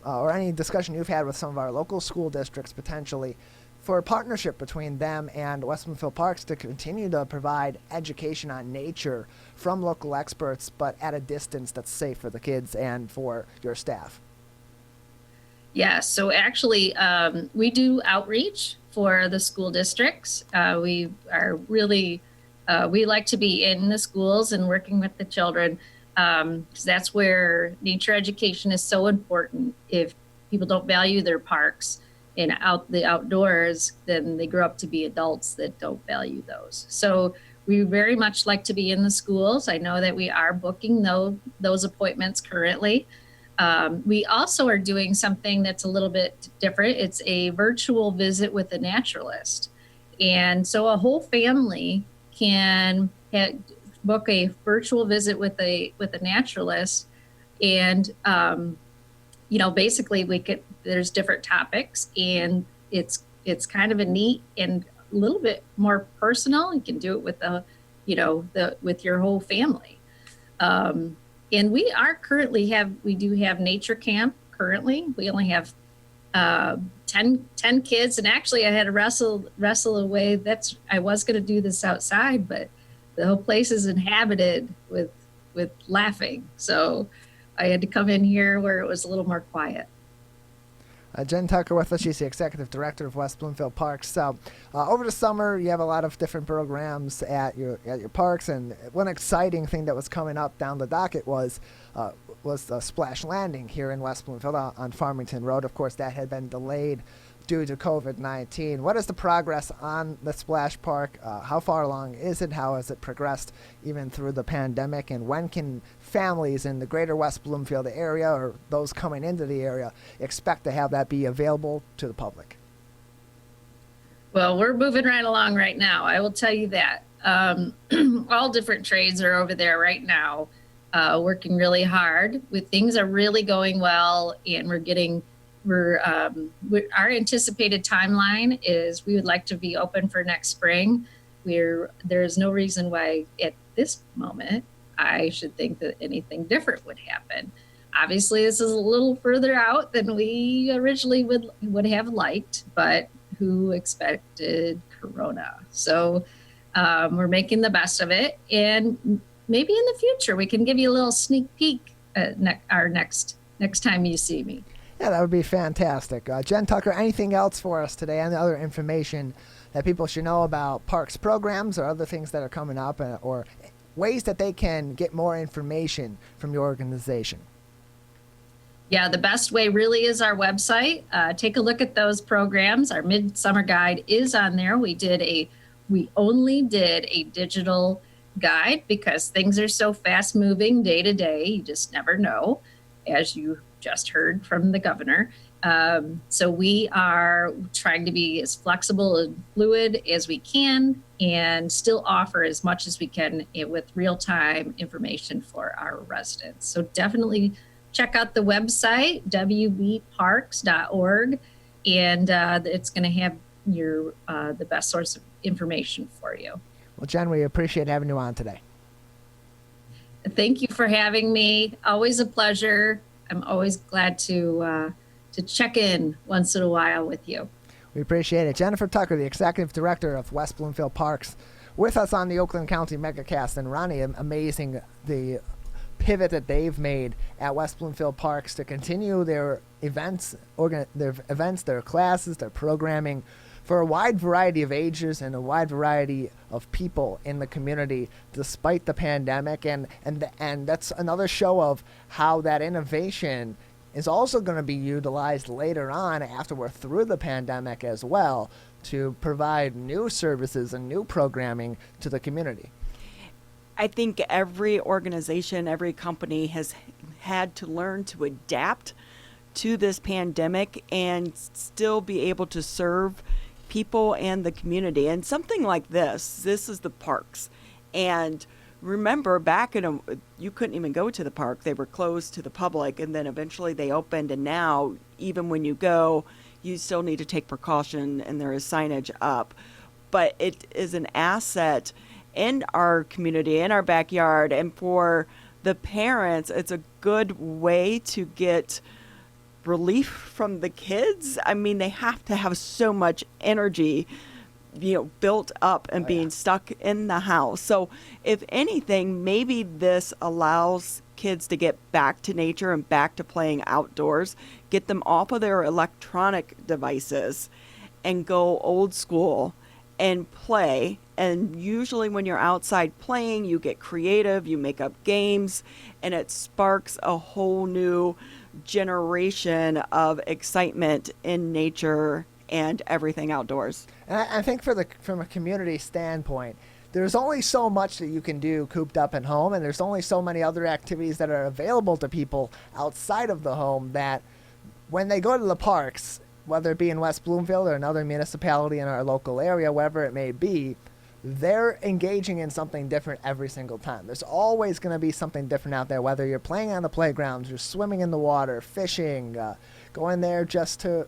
or any discussion you've had with some of our local school districts potentially for a partnership between them and West Bloomfield Parks to continue to provide education on nature from local experts, but at a distance that's safe for the kids and for your staff? Yeah, so actually we do outreach for the school districts. We are really, we like to be in the schools and working with the children, because that's where nature education is so important. If people don't value their parks and the outdoors, then they grow up to be adults that don't value those. So we very much like to be in the schools. I know that we are booking those appointments currently. We also are doing something that's a little bit different. It's a virtual visit with a naturalist. And so a whole family can book a virtual visit with a naturalist, and basically there's different topics, and it's kind of a neat and a little bit more personal. You can do it with with your whole family. And we do have nature camp currently. We only have 10 kids, and actually I had to wrestle away. I was going to do this outside, but the whole place is inhabited with laughing. So I had to come in here where it was a little more quiet. Jen Tucker with us. She's the Executive Director of West Bloomfield Parks. So over the summer, you have a lot of different programs at your parks, and one exciting thing that was coming up down the docket was the Splash Landing here in West Bloomfield on Farmington Road. Of course, that had been delayed due to COVID-19. What is the progress on the splash park? How far along is it? How has it progressed even through the pandemic? And when can families in the greater West Bloomfield area or those coming into the area expect to have that be available to the public? Well, we're moving right along right now. I will tell you that. All different trades are over there right now, working really hard. Things are really going well, and our anticipated timeline is we would like to be open for next spring. There's no reason why at this moment I should think that anything different would happen. Obviously, this is a little further out than we originally would have liked, but who expected Corona? So we're making the best of it, and maybe in the future we can give you a little sneak peek at our next time you see me. Yeah, that would be fantastic. Jen Tucker, anything else for us today? Any other information that people should know about parks programs or other things that are coming up, or ways that they can get more information from your organization? Yeah, the best way really is our website. Take a look at those programs. Our Midsummer Guide is on there. We only did a digital guide because things are so fast moving day to day. You just never know, as you just heard from the governor. So we are trying to be as flexible and fluid as we can and still offer as much as we can with real-time information for our residents. So definitely check out the website, wbparks.org, and it's going to have the best source of information for you. Well, Jen, we appreciate having you on today. Thank you for having me. Always a pleasure. I'm always glad to check in once in a while with you. We appreciate it. Jennifer Tucker, the Executive Director of West Bloomfield Parks, with us on the Oakland County Megacast. And Ronnie, amazing the pivot that they've made at West Bloomfield Parks to continue their events, their classes, their programming for a wide variety of ages and a wide variety of people in the community despite the pandemic. And that's another show of how that innovation is also going to be utilized later on after we're through the pandemic as well to provide new services and new programming to the community. I think every organization, every company has had to learn to adapt to this pandemic and still be able to serve people and the community. And something like this is the parks. And remember, you couldn't even go to the park. They were closed to the public, and then eventually they opened. And now, even when you go, you still need to take precaution, and there is signage up. But it is an asset in our community, in our backyard, and for the parents, it's a good way to get relief from the kids. I mean, they have to have so much energy, built up and being stuck in the house. So if anything, maybe this allows kids to get back to nature and back to playing outdoors, get them off of their electronic devices and go old school and play. And usually when you're outside playing, you get creative, you make up games, and it sparks a whole new generation of excitement in nature and everything outdoors. And I think from a community standpoint, there's only so much that you can do cooped up at home, and there's only so many other activities that are available to people outside of the home that when they go to the parks, whether it be in West Bloomfield or another municipality in our local area, wherever it may be, they're engaging in something different every single time. There's always going to be something different out there, whether you're playing on the playgrounds, you're swimming in the water, fishing, going there just to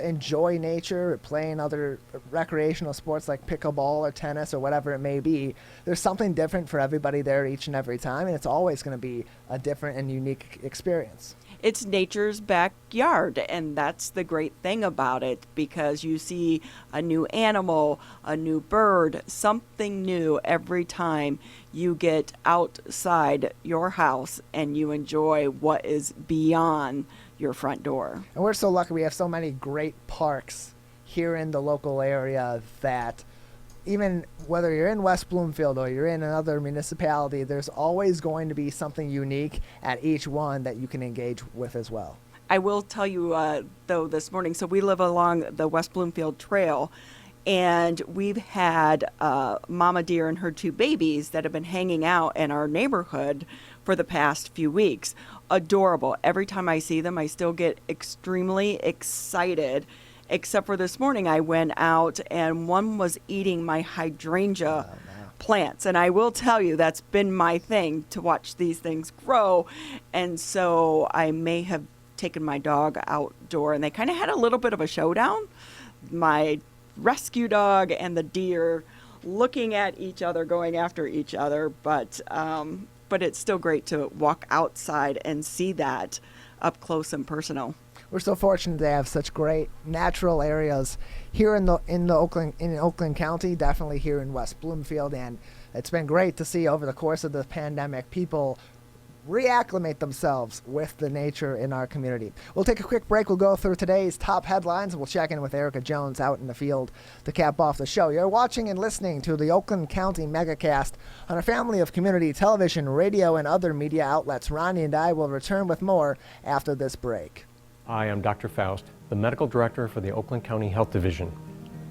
enjoy nature, or playing other recreational sports like pickleball or tennis or whatever it may be. There's something different for everybody there each and every time, and it's always going to be a different and unique experience. It's nature's backyard, and that's the great thing about it, because you see a new animal, a new bird, something new every time you get outside your house and you enjoy what is beyond your front door. And we're so lucky we have so many great parks here in the local area that even whether you're in West Bloomfield or you're in another municipality, there's always going to be something unique at each one that you can engage with as well. I will tell you, though, this morning, so we live along the West Bloomfield Trail, and we've had mama deer and her 2 babies that have been hanging out in our neighborhood for the past few weeks. Adorable. Every time I see them, I still get extremely excited, except for this morning I went out and one was eating my hydrangea plants. And I will tell you, that's been my thing, to watch these things grow. And so I may have taken my dog outdoor, and they kind of had a little bit of a showdown. My rescue dog and the deer looking at each other, going after each other. But it's still great to walk outside and see that up close and personal. We're so fortunate to have such great natural areas here in Oakland County, definitely here in West Bloomfield, and it's been great to see over the course of the pandemic people reacclimate themselves with the nature in our community. We'll take a quick break. We'll go through today's top headlines, and we'll check in with Erica Jones out in the field to cap off the show. You're watching and listening to the Oakland County Megacast on a family of community television, radio, and other media outlets. Ronnie and I will return with more after this break. Hi, I'm Dr. Faust, the Medical Director for the Oakland County Health Division.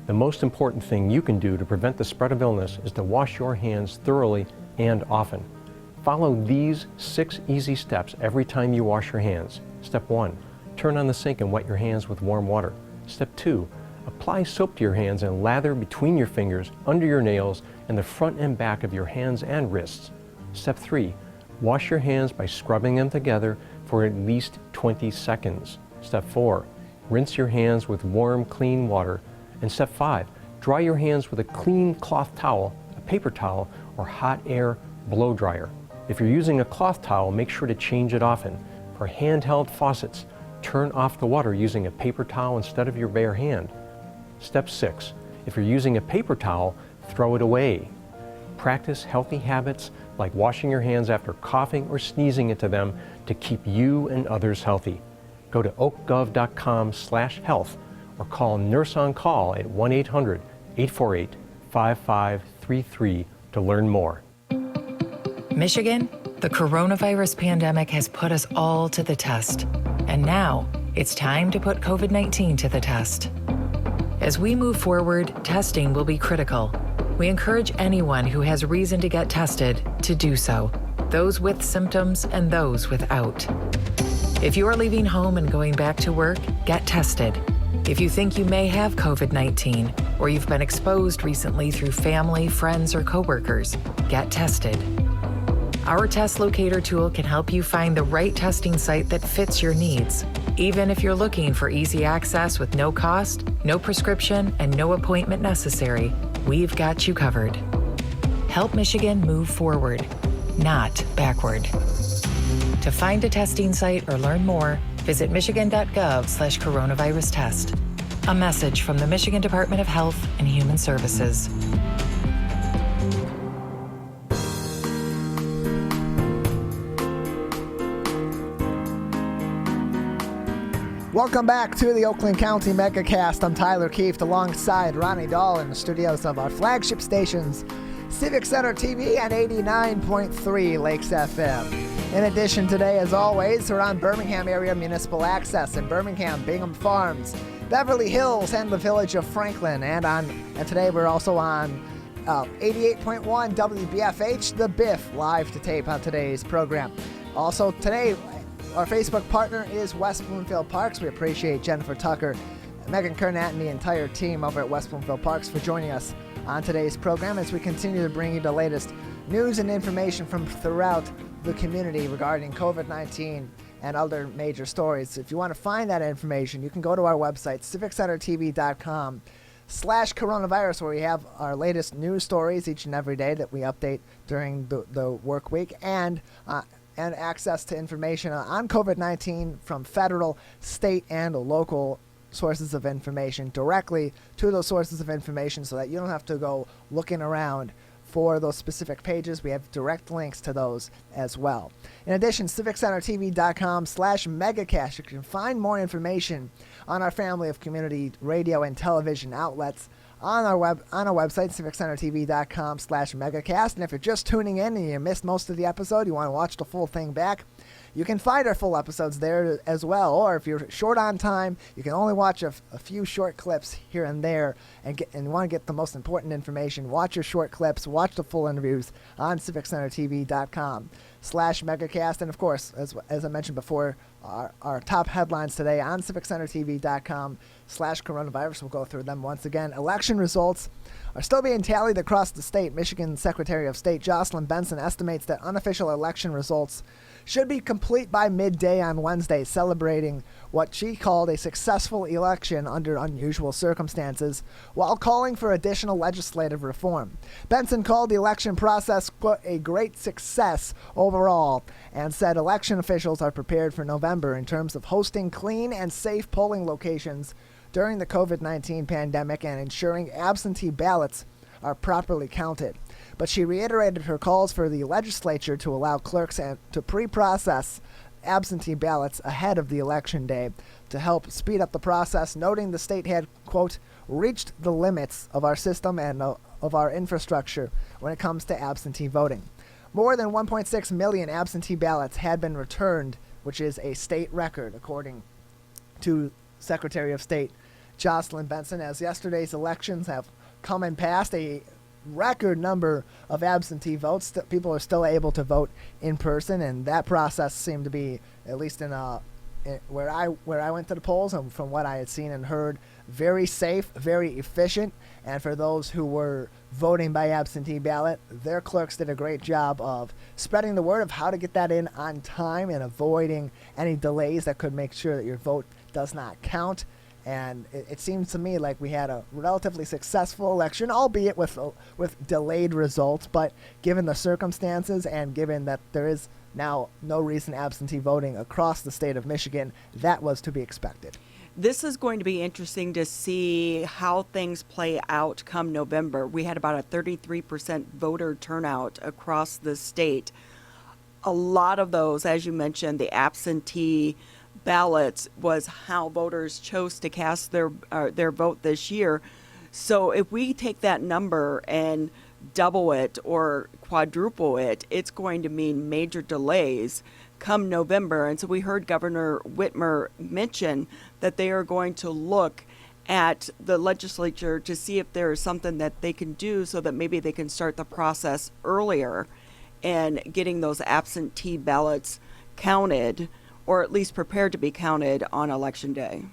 The most important thing you can do to prevent the spread of illness is to wash your hands thoroughly and often. Follow these 6 easy steps every time you wash your hands. Step 1, turn on the sink and wet your hands with warm water. Step 2, apply soap to your hands and lather between your fingers, under your nails, and the front and back of your hands and wrists. Step 3, wash your hands by scrubbing them together for at least 20 seconds. Step 4, rinse your hands with warm, clean water. And step 5, dry your hands with a clean cloth towel, a paper towel, or hot air blow dryer. If you're using a cloth towel, make sure to change it often. For handheld faucets, turn off the water using a paper towel instead of your bare hand. Step 6, if you're using a paper towel, throw it away. Practice healthy habits like washing your hands after coughing or sneezing into them to keep you and others healthy. Go to oakgov.com/health or call Nurse on Call at 1-800-848-5533 to learn more. Michigan, the coronavirus pandemic has put us all to the test. And now it's time to put COVID-19 to the test. As we move forward, testing will be critical. We encourage anyone who has reason to get tested to do so, those with symptoms and those without. If you are leaving home and going back to work, get tested. If you think you may have COVID-19 or you've been exposed recently through family, friends, or coworkers, get tested. Our test locator tool can help you find the right testing site that fits your needs. Even if you're looking for easy access with no cost, no prescription, and no appointment necessary, we've got you covered. Help Michigan move forward, not backward. To find a testing site or learn more, visit michigan.gov/coronavirus test. A message from the Michigan Department of Health and Human Services. Welcome back to the Oakland County Megacast. I'm Tyler Keefe alongside Ronnie Dahl in the studios of our flagship stations, Civic Center TV and 89.3 Lakes FM. In addition, today, as always, we're on Birmingham Area Municipal Access in Birmingham, Bingham Farms, Beverly Hills, and the village of Franklin. And today we're also on 88.1 WBFH, the Biff, live to tape on today's program. Also today, our Facebook partner is West Bloomfield Parks. We appreciate Jennifer Tucker, Megan Kernat, and the entire team over at West Bloomfield Parks for joining us on today's program as we continue to bring you the latest news and information from throughout the community regarding COVID-19 and other major stories. If you want to find that information, you can go to our website, civiccentertv.com/coronavirus, where we have our latest news stories each and every day that we update during the work week, and access to information on COVID-19 from federal, state, and local sources of information directly to those sources of information so that you don't have to go looking around for those specific pages. We have direct links to those as well. In addition, civiccentertv.com/megacast. You can find more information on our family of community radio and television outlets on our website, civiccentertv.com/megacast. And if you're just tuning in and you missed most of the episode, you want to watch the full thing back, You can find our full episodes there as well, or if you're short on time, you can only watch a few short clips here and there, and want to get the most important information, watch your short clips, watch the full interviews on civiccentertv.com/megacast, and of course, as I mentioned before, our top headlines today on civiccentertv.com/coronavirus. We'll go through them once again. Election results are still being tallied across the state. Michigan Secretary of State Jocelyn Benson estimates that unofficial election results should be complete by midday on Wednesday, celebrating what she called a successful election under unusual circumstances, while calling for additional legislative reform. Benson called the election process, quote, a great success overall, and said election officials are prepared for November in terms of hosting clean and safe polling locations during the COVID-19 pandemic and ensuring absentee ballots are properly counted. But she reiterated her calls for the legislature to allow clerks to pre-process absentee ballots ahead of the election day to help speed up the process, noting the state had, quote, reached the limits of our system and of our infrastructure when it comes to absentee voting. More than 1.6 million absentee ballots had been returned, which is a state record, according to Secretary of State Jocelyn Benson, as yesterday's elections have come and passed a record number of absentee votes. That people are still able to vote in person, and that process seemed to be, at least where I went to the polls and from what I had seen and heard, very safe, very efficient. And for those who were voting by absentee ballot, their clerks did a great job of spreading the word of how to get that in on time and avoiding any delays that could make sure that your vote does not count. And it seems to me like we had a relatively successful election, albeit with delayed results. But given the circumstances and given that there is now no recent absentee voting across the state of Michigan, that was to be expected. This is going to be interesting to see how things play out come November. We had about a 33% voter turnout across the state. A lot of those, as you mentioned, the absentee ballots was how voters chose to cast their vote this year. So if we take that number and double it or quadruple it, it's going to mean major delays come November. And so we heard Governor Whitmer mention that they are going to look at the legislature to see if there is something that they can do so that maybe they can start the process earlier and getting those absentee ballots counted, or at least prepared to be counted on Election Day.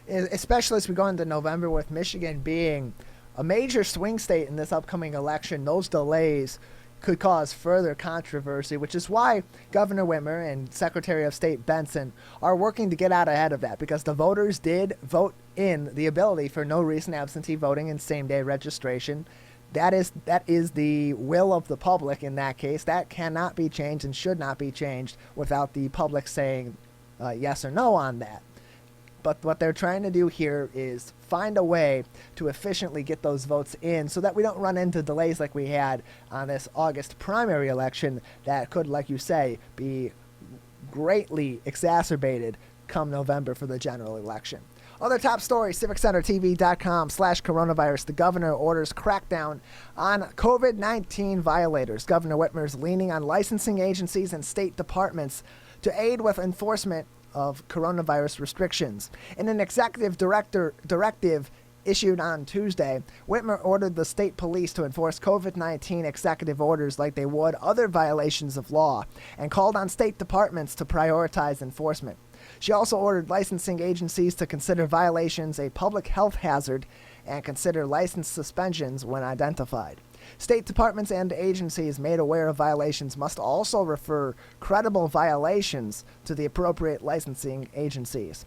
Especially as we go into November, with Michigan being a major swing state in this upcoming election, those delays could cause further controversy, which is why Governor Whitmer and Secretary of State Benson are working to get out ahead of that, because the voters did vote in the ability for no recent absentee voting and same-day registration. That is the will of the public in that case. That cannot be changed and should not be changed without the public saying yes or no on that. But what they're trying to do here is find a way to efficiently get those votes in so that we don't run into delays like we had on this August primary election that could, like you say, be greatly exacerbated come November for the general election. Other top stories, civiccentertv.com/coronavirus. The governor orders crackdown on COVID-19 violators. Governor Whitmer is leaning on licensing agencies and state departments to aid with enforcement of coronavirus restrictions. In an executive directive issued on Tuesday, Whitmer ordered the state police to enforce COVID-19 executive orders like they would other violations of law, and called on state departments to prioritize enforcement. She also ordered licensing agencies to consider violations a public health hazard and consider license suspensions when identified. State departments and agencies made aware of violations must also refer credible violations to the appropriate licensing agencies.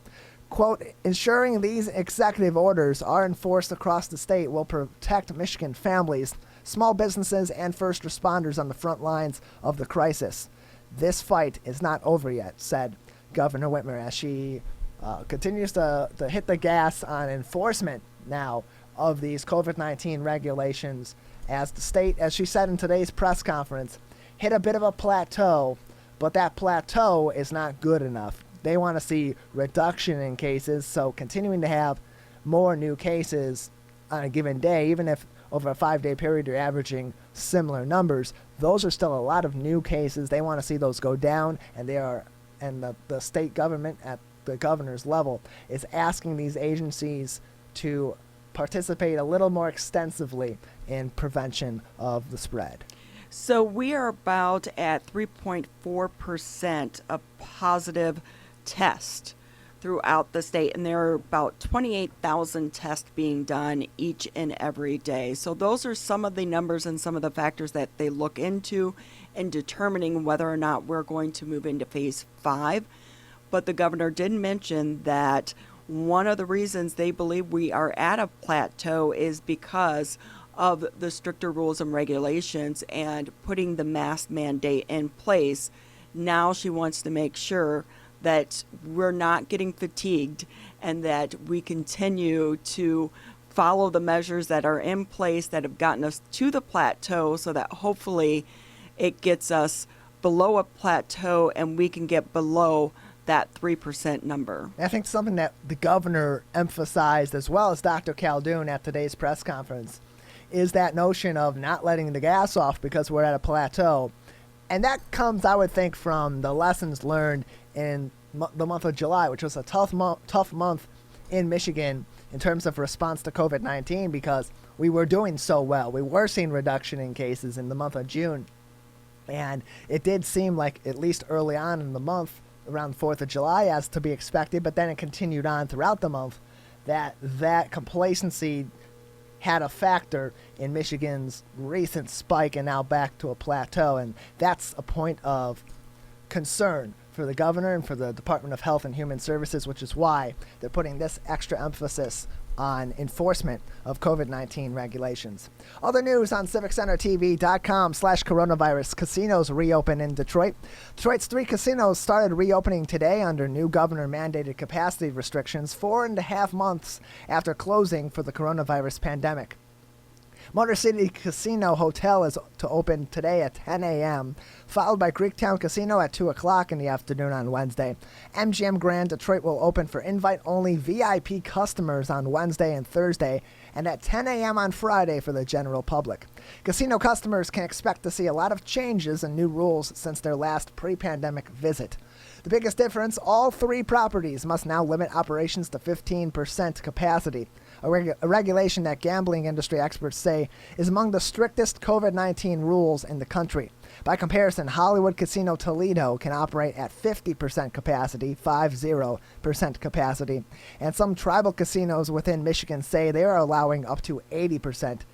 Quote, ensuring these executive orders are enforced across the state will protect Michigan families, small businesses, and first responders on the front lines of the crisis. This fight is not over yet, said Governor Whitmer, as she continues to hit the gas on enforcement now of these COVID-19 regulations, as the state, as she said in today's press conference, hit a bit of a plateau, but that plateau is not good enough. They want to see reduction in cases, so continuing to have more new cases on a given day, even if over a 5-day period you're averaging similar numbers, those are still a lot of new cases. They want to see those go down, and they are the state government at the governor's level is asking these agencies to participate a little more extensively in prevention of the spread. So we are about at 3.4% of positive tests throughout the state, and there are about 28,000 tests being done each and every day. So those are some of the numbers and some of the factors that they look into in determining whether or not we're going to move into phase 5. But the governor did mention that one of the reasons they believe we are at a plateau is because of the stricter rules and regulations and putting the mask mandate in place. Now she wants to make sure that we're not getting fatigued and that we continue to follow the measures that are in place that have gotten us to the plateau, so that hopefully it gets us below a plateau and we can get below that 3% number. I think something that the governor emphasized, as well as Dr. Khaldun at today's press conference, is that notion of not letting the gas off because we're at a plateau. And that comes, I would think, from the lessons learned in the month of July, which was a tough month in Michigan in terms of response to COVID-19, because we were doing so well. We were seeing reduction in cases in the month of June. And it did seem like, at least early on in the month, around 4th of July, as to be expected, but then it continued on throughout the month, that complacency had a factor in Michigan's recent spike and now back to a plateau. And that's a point of concern for the governor and for the Department of Health and Human Services, which is why they're putting this extra emphasis on enforcement of COVID-19 regulations. Other news on civiccentertv.com/coronavirus. Casinos reopen in Detroit. Detroit's 3 casinos started reopening today under new governor-mandated capacity restrictions 4.5 months after closing for the coronavirus pandemic. Motor City Casino Hotel is to open today at 10 a.m., followed by Greektown Casino at 2 o'clock in the afternoon on Wednesday. MGM Grand Detroit will open for invite-only VIP customers on Wednesday and Thursday, and at 10 a.m. on Friday for the general public. Casino customers can expect to see a lot of changes and new rules since their last pre-pandemic visit. The biggest difference, all 3 properties must now limit operations to 15% capacity, a regulation that gambling industry experts say is among the strictest COVID-19 rules in the country. By comparison, Hollywood Casino Toledo can operate at 50% capacity, 50% capacity, and some tribal casinos within Michigan say they are allowing up to 80%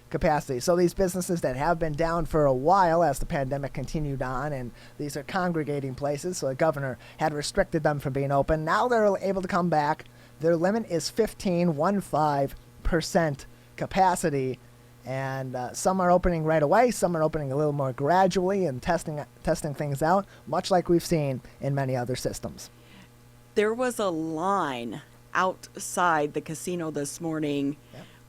capacity. So these businesses that have been down for a while as the pandemic continued on, and these are congregating places, so the governor had restricted them from being open. Now they're able to come back. Their limit is 15% capacity, and some are opening right away, some are opening a little more gradually and testing things out, much like we've seen in many other systems. There was a line outside the casino this morning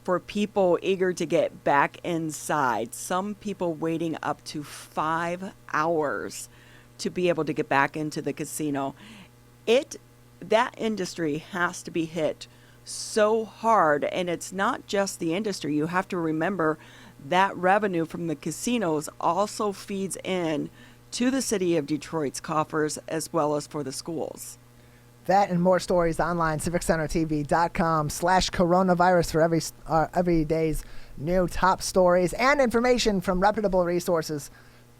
for people eager to get back inside. Some people waiting up to 5 hours to be able to get back into the casino. That industry has to be hit so hard, and it's not just the industry. You have to remember that revenue from the casinos also feeds in to the city of Detroit's coffers, as well as for the schools. That and more stories online, civiccentertv.com/coronavirus for every day's new top stories and information from reputable resources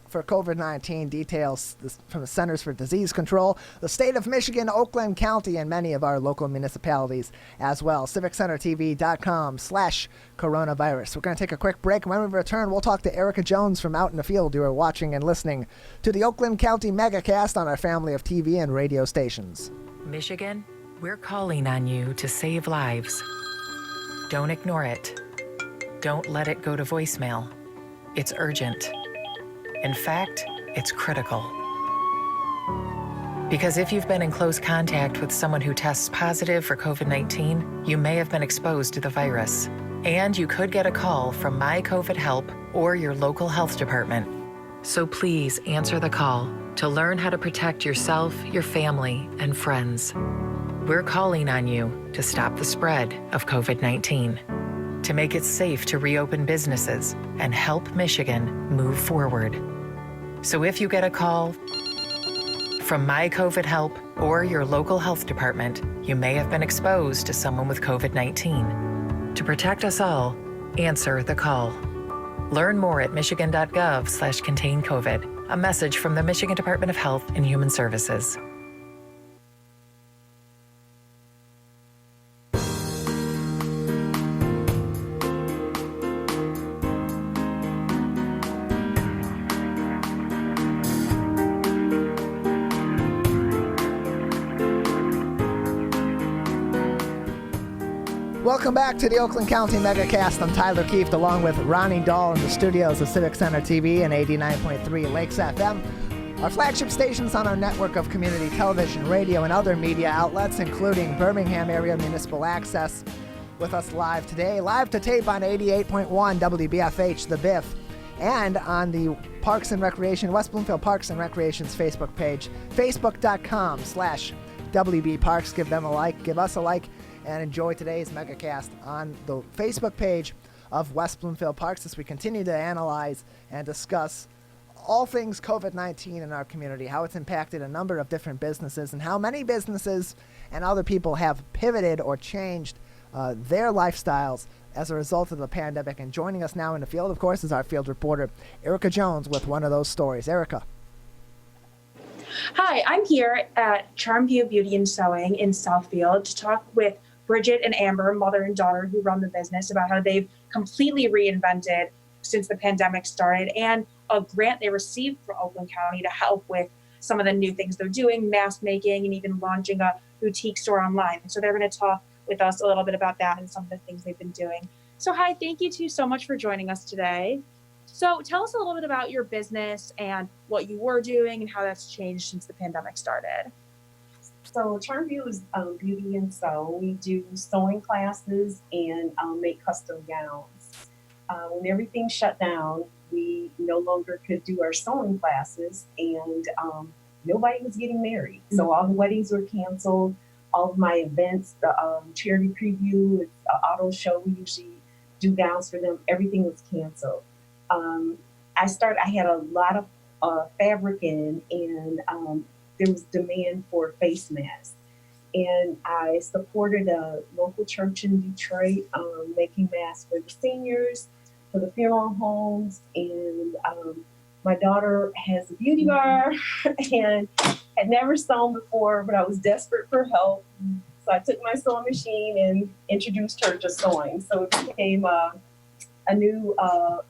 for COVID-19. Details from the Centers for Disease Control, the state of Michigan, Oakland County, and many of our local municipalities as well. civiccentertv.com/coronavirus. We're going to take a quick break. When we return, we'll talk to Erica Jones from out in the field, who are watching and listening to the Oakland County Megacast on our family of TV and radio stations. Michigan, we're calling on you to save lives. Don't ignore it. Don't let it go to voicemail. It's urgent. In fact, it's critical. Because if you've been in close contact with someone who tests positive for COVID-19, you may have been exposed to the virus. And you could get a call from My COVID Help or your local health department. So please answer the call to learn how to protect yourself, your family, and friends. We're calling on you to stop the spread of COVID-19, to make it safe to reopen businesses and help Michigan move forward. So if you get a call From My COVID Help or your local health department, you may have been exposed to someone with COVID-19. To protect us all, answer the call. Learn more at michigan.gov/contain-COVID. A message from the Michigan Department of Health and Human Services. Welcome back to the Oakland County Megacast. I'm Tyler Keefe, along with Ronnie Dahl in the studios of Civic Center TV and 89.3 Lakes FM. Our flagship stations on our network of community television, radio, and other media outlets, including Birmingham Area Municipal Access. With us live today, live to tape on 88.1 WBFH, The Biff, and on the Parks and Recreation, West Bloomfield Parks and Recreation's Facebook page, facebook.com/WBParks. Give them a like, give us a like, and enjoy today's Megacast on the Facebook page of West Bloomfield Parks as we continue to analyze and discuss all things COVID-19 in our community, how it's impacted a number of different businesses, and how many businesses and other people have pivoted or changed their lifestyles as a result of the pandemic. And joining us now in the field, of course, is our field reporter, Erica Jones, with one of those stories. Erica. Hi, I'm here at Charmview Beauty and Sewing in Southfield to talk with Bridget and Amber, mother and daughter who run the business, about how they've completely reinvented since the pandemic started, and a grant they received from Oakland County to help with some of the new things they're doing, mask making, and even launching a boutique store online. So they're going to talk with us a little bit about that and some of the things they've been doing. So hi, thank you two so much for joining us today. So tell us a little bit about your business and what you were doing and how that's changed since the pandemic started. So Charmview is beauty and sew. We do sewing classes and make custom gowns. When everything shut down, we no longer could do our sewing classes, and nobody was getting married. So all the weddings were canceled. All of my events, the charity preview, the auto show, we usually do gowns for them. Everything was canceled. I had a lot of fabric in, and there was demand for face masks. And I supported a local church in Detroit, making masks for the seniors, for the funeral homes. And my daughter has a beauty bar and had never sewn before, but I was desperate for help. So I took my sewing machine and introduced her to sewing. So it became a new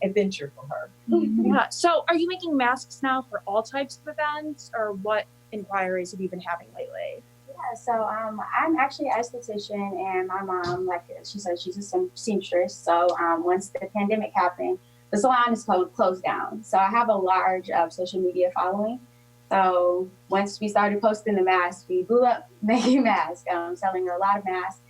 adventure for her. Yeah. So are you making masks now for all types of events, or what inquiries have you been having lately? Yeah, so I'm actually an esthetician, and my mom, like she said, she's a seamstress. So once the pandemic happened, the salon is closed down. So I have a large social media following. So once we started posting the masks, we blew up making masks, selling a lot of masks.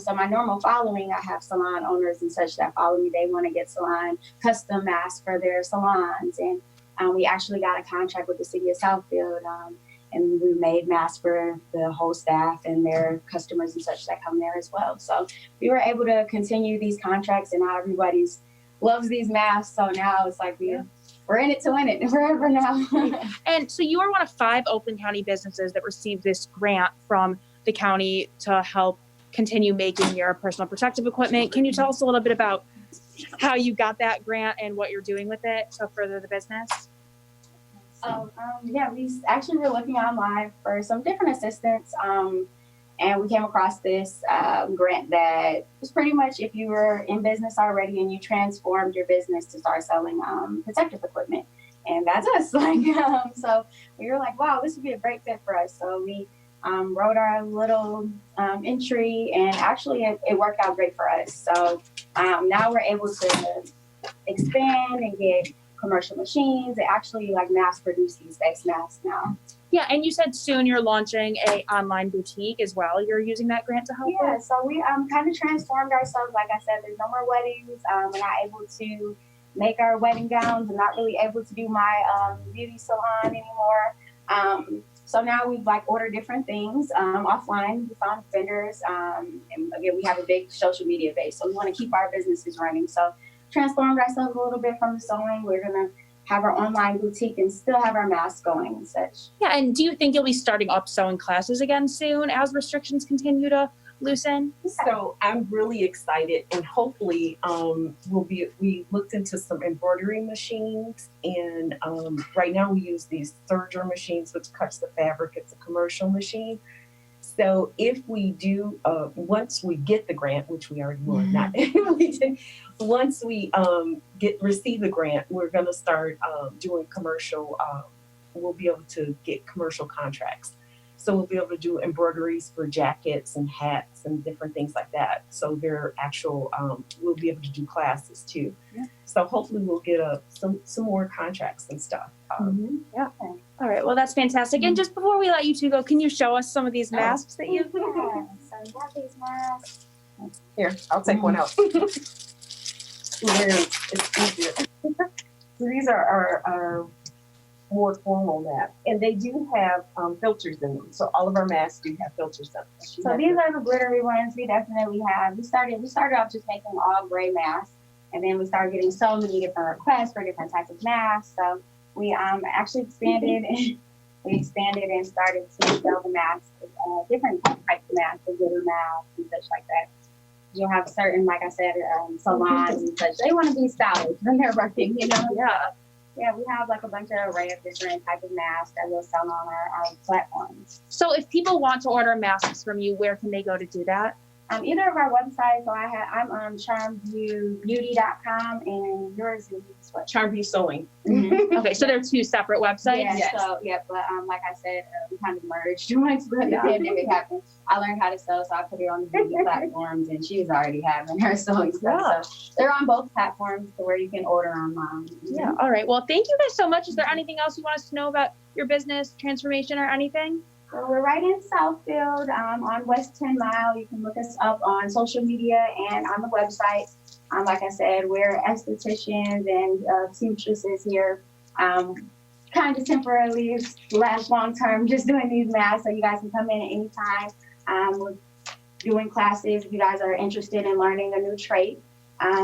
So my normal following, I have salon owners and such that follow me. They want to get salon custom masks for their salons. And we actually got a contract with the city of Southfield. And we made masks for the whole staff and their customers and such that come there as well. So we were able to continue these contracts, and now everybody loves these masks. So now it's like we're in it to win it forever now. And so you are one of 5 Oakland County businesses that received this grant from the county to help continue making your personal protective equipment. Can you tell us a little bit about how you got that grant and what you're doing with it to further the business? Yeah, we actually were looking online for some different assistance, and we came across this grant that was pretty much if you were in business already and you transformed your business to start selling protective equipment, and that's us. So we were like, wow, this would be a great fit for us. So we wrote our little entry, and actually it worked out great for us. So now we're able to expand and get commercial machines. They actually mass produce these face masks now. Yeah, and you said soon you're launching a online boutique as well. You're using that grant to help Yeah, with? so we kind of transformed ourselves. Like I said, there's no more weddings. We're not able to make our wedding gowns. I'm not really able to do my beauty salon anymore. So now we've ordered different things offline. We found vendors, and again, we have a big social media base. So we want to keep our businesses running. So transformed ourselves a little bit from the sewing. We're going to have our online boutique and still have our masks going and such. Yeah, and do you think you'll be starting up sewing classes again soon as restrictions continue to loosen? So I'm really excited, and hopefully we looked into some embroidery machines, and right now we use these serger machines, which cuts the fabric. It's a commercial machine. So if we do, once we get the grant, which we already won, not we did, once we receive the grant, we're going to start doing commercial. We'll be able to get commercial contracts. So we'll be able to do embroideries for jackets and hats and different things like that. So they're actual, we'll be able to do classes too. Yeah. So hopefully we'll get some more contracts and stuff. Yeah. All right. Well, that's fantastic. And just before we let you two go, can you show us some of these masks that you? Yeah. So we got these masks. Here, I'll take one out. It's easier. So these are our more formal masks, and they do have filters in them. So all of our masks do have filters in them. So these are the glittery ones we definitely have. We started off just making all gray masks, and then we started getting so many different requests for different types of masks. So we actually expanded. We expanded and started to sell the masks, different types of masks, the glitter masks and such like that. You'll have certain, like I said, salons and such. They want to be stylish when they're working, you know. Yeah. Yeah, we have like a bunch of array of different types of masks that we'll sell on our platforms. So if people want to order masks from you, where can they go to do that? Either of our websites. So I'm on charmviewbeauty.com, and yours is what? Charmview Sewing. Mm-hmm. Okay, so they're two separate websites? Yeah, yes. So, yeah, but like I said, we kind of merged once the pandemic happened. I learned how to sew, so I put it on the beauty platforms, and she was already having her sewing stuff. Yeah. So they're on both platforms to where you can order online. Yeah, all right. Well, thank you guys so much. Is there anything else you want us to know about your business, transformation, or anything? So we're right in Southfield on West 10 Mile. You can look us up on social media and on the website. Like I said, we're estheticians and seamstresses here, kind of temporarily, last long term, just doing these masks. So you guys can come in at any time. We're doing classes if you guys are interested in learning a new trade.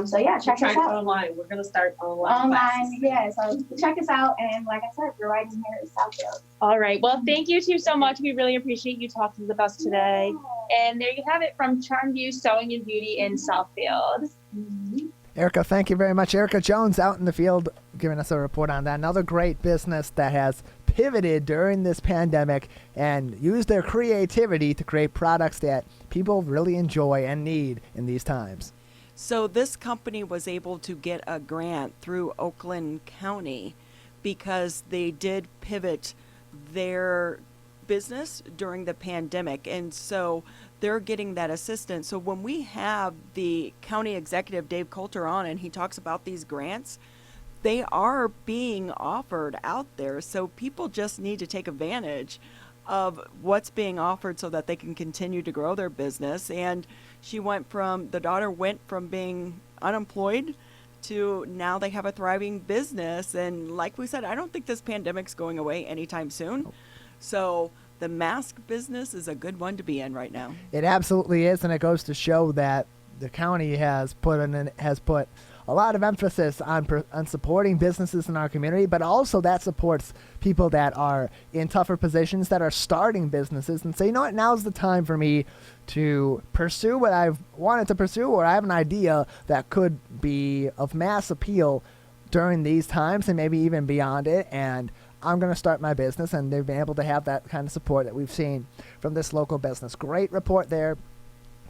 So yeah, check us out. Online. We're going to start online classes. Yeah, so check us out. And like I said, we're right in here in Southfield. All right. Well, thank you two so much. We really appreciate you talking with us today. Yeah. And there you have it from Charmview Sewing and Beauty in Southfield. Mm-hmm. Erica, thank you very much. Erica Jones out in the field giving us a report on that. Another great business that has pivoted during this pandemic and used their creativity to create products that people really enjoy and need in these times. So this company was able to get a grant through Oakland County because they did pivot their business during the pandemic, and so they're getting that assistance. So when we have the county executive Dave Coulter on and he talks about these grants, they are being offered out there, so people just need to take advantage of what's being offered so that they can continue to grow their business. And the daughter went from being unemployed to now they have a thriving business. And like we said, I don't think this pandemic's going away anytime soon. So the mask business is a good one to be in right now. It absolutely is, and it goes to show that the county has put a lot of emphasis on supporting businesses in our community, but also that supports people that are in tougher positions, that are starting businesses, and say, you know what, now's the time for me to pursue what I've wanted to pursue, or I have an idea that could be of mass appeal during these times and maybe even beyond it, and I'm going to start my business. And they've been able to have that kind of support that we've seen from this local business. Great report there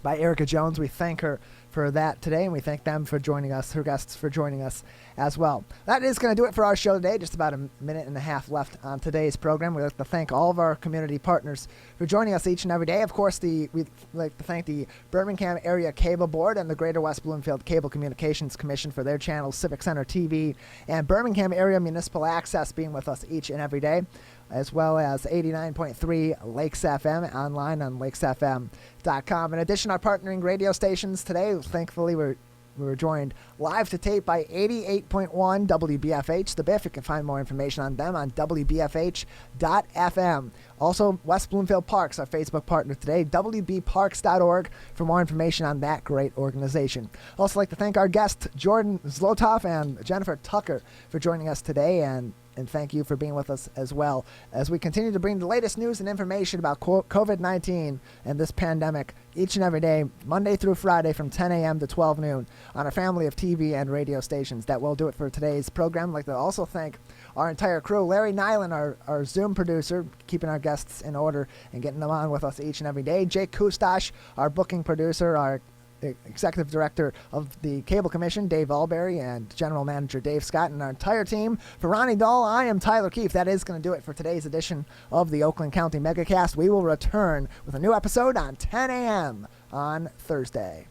by Erica Jones. We thank her for that today, and we thank them for joining us, her guests for joining us as well. That is going to do it for our show today. Just about a minute and a half left on today's program. We'd like to thank all of our community partners for joining us each and every day. Of course, we'd like to thank the Birmingham Area Cable Board and the Greater West Bloomfield Cable Communications Commission for their channels, Civic Center TV, and Birmingham Area Municipal Access being with us each and every day, as well as 89.3 Lakes FM, online on lakesfm.com. In addition, our partnering radio stations today, thankfully, we're We were joined live to tape by 88.1 WBFH, The Biff. You can find more information on them on WBFH.FM. Also, West Bloomfield Parks, our Facebook partner today, WBParks.org for more information on that great organization. Also like to thank our guests, Jordan Zlotoff and Jennifer Tucker, for joining us today, and thank you for being with us as well as we continue to bring the latest news and information about COVID-19 and this pandemic each and every day, Monday through Friday from 10 a.m. to 12 noon on a family of TV and radio stations. That will do it for today's program. I'd like to also thank our entire crew, Larry Nyland, our Zoom producer, keeping our guests in order and getting them on with us each and every day. Jake Kustash, our booking producer, our Executive Director of the Cable Commission, Dave Alberry, and General Manager Dave Scott, and our entire team. For Ronnie Dahl, I am Tyler Keefe. That is going to do it for today's edition of the Oakland County Megacast. We will return with a new episode on 10 a.m. on Thursday.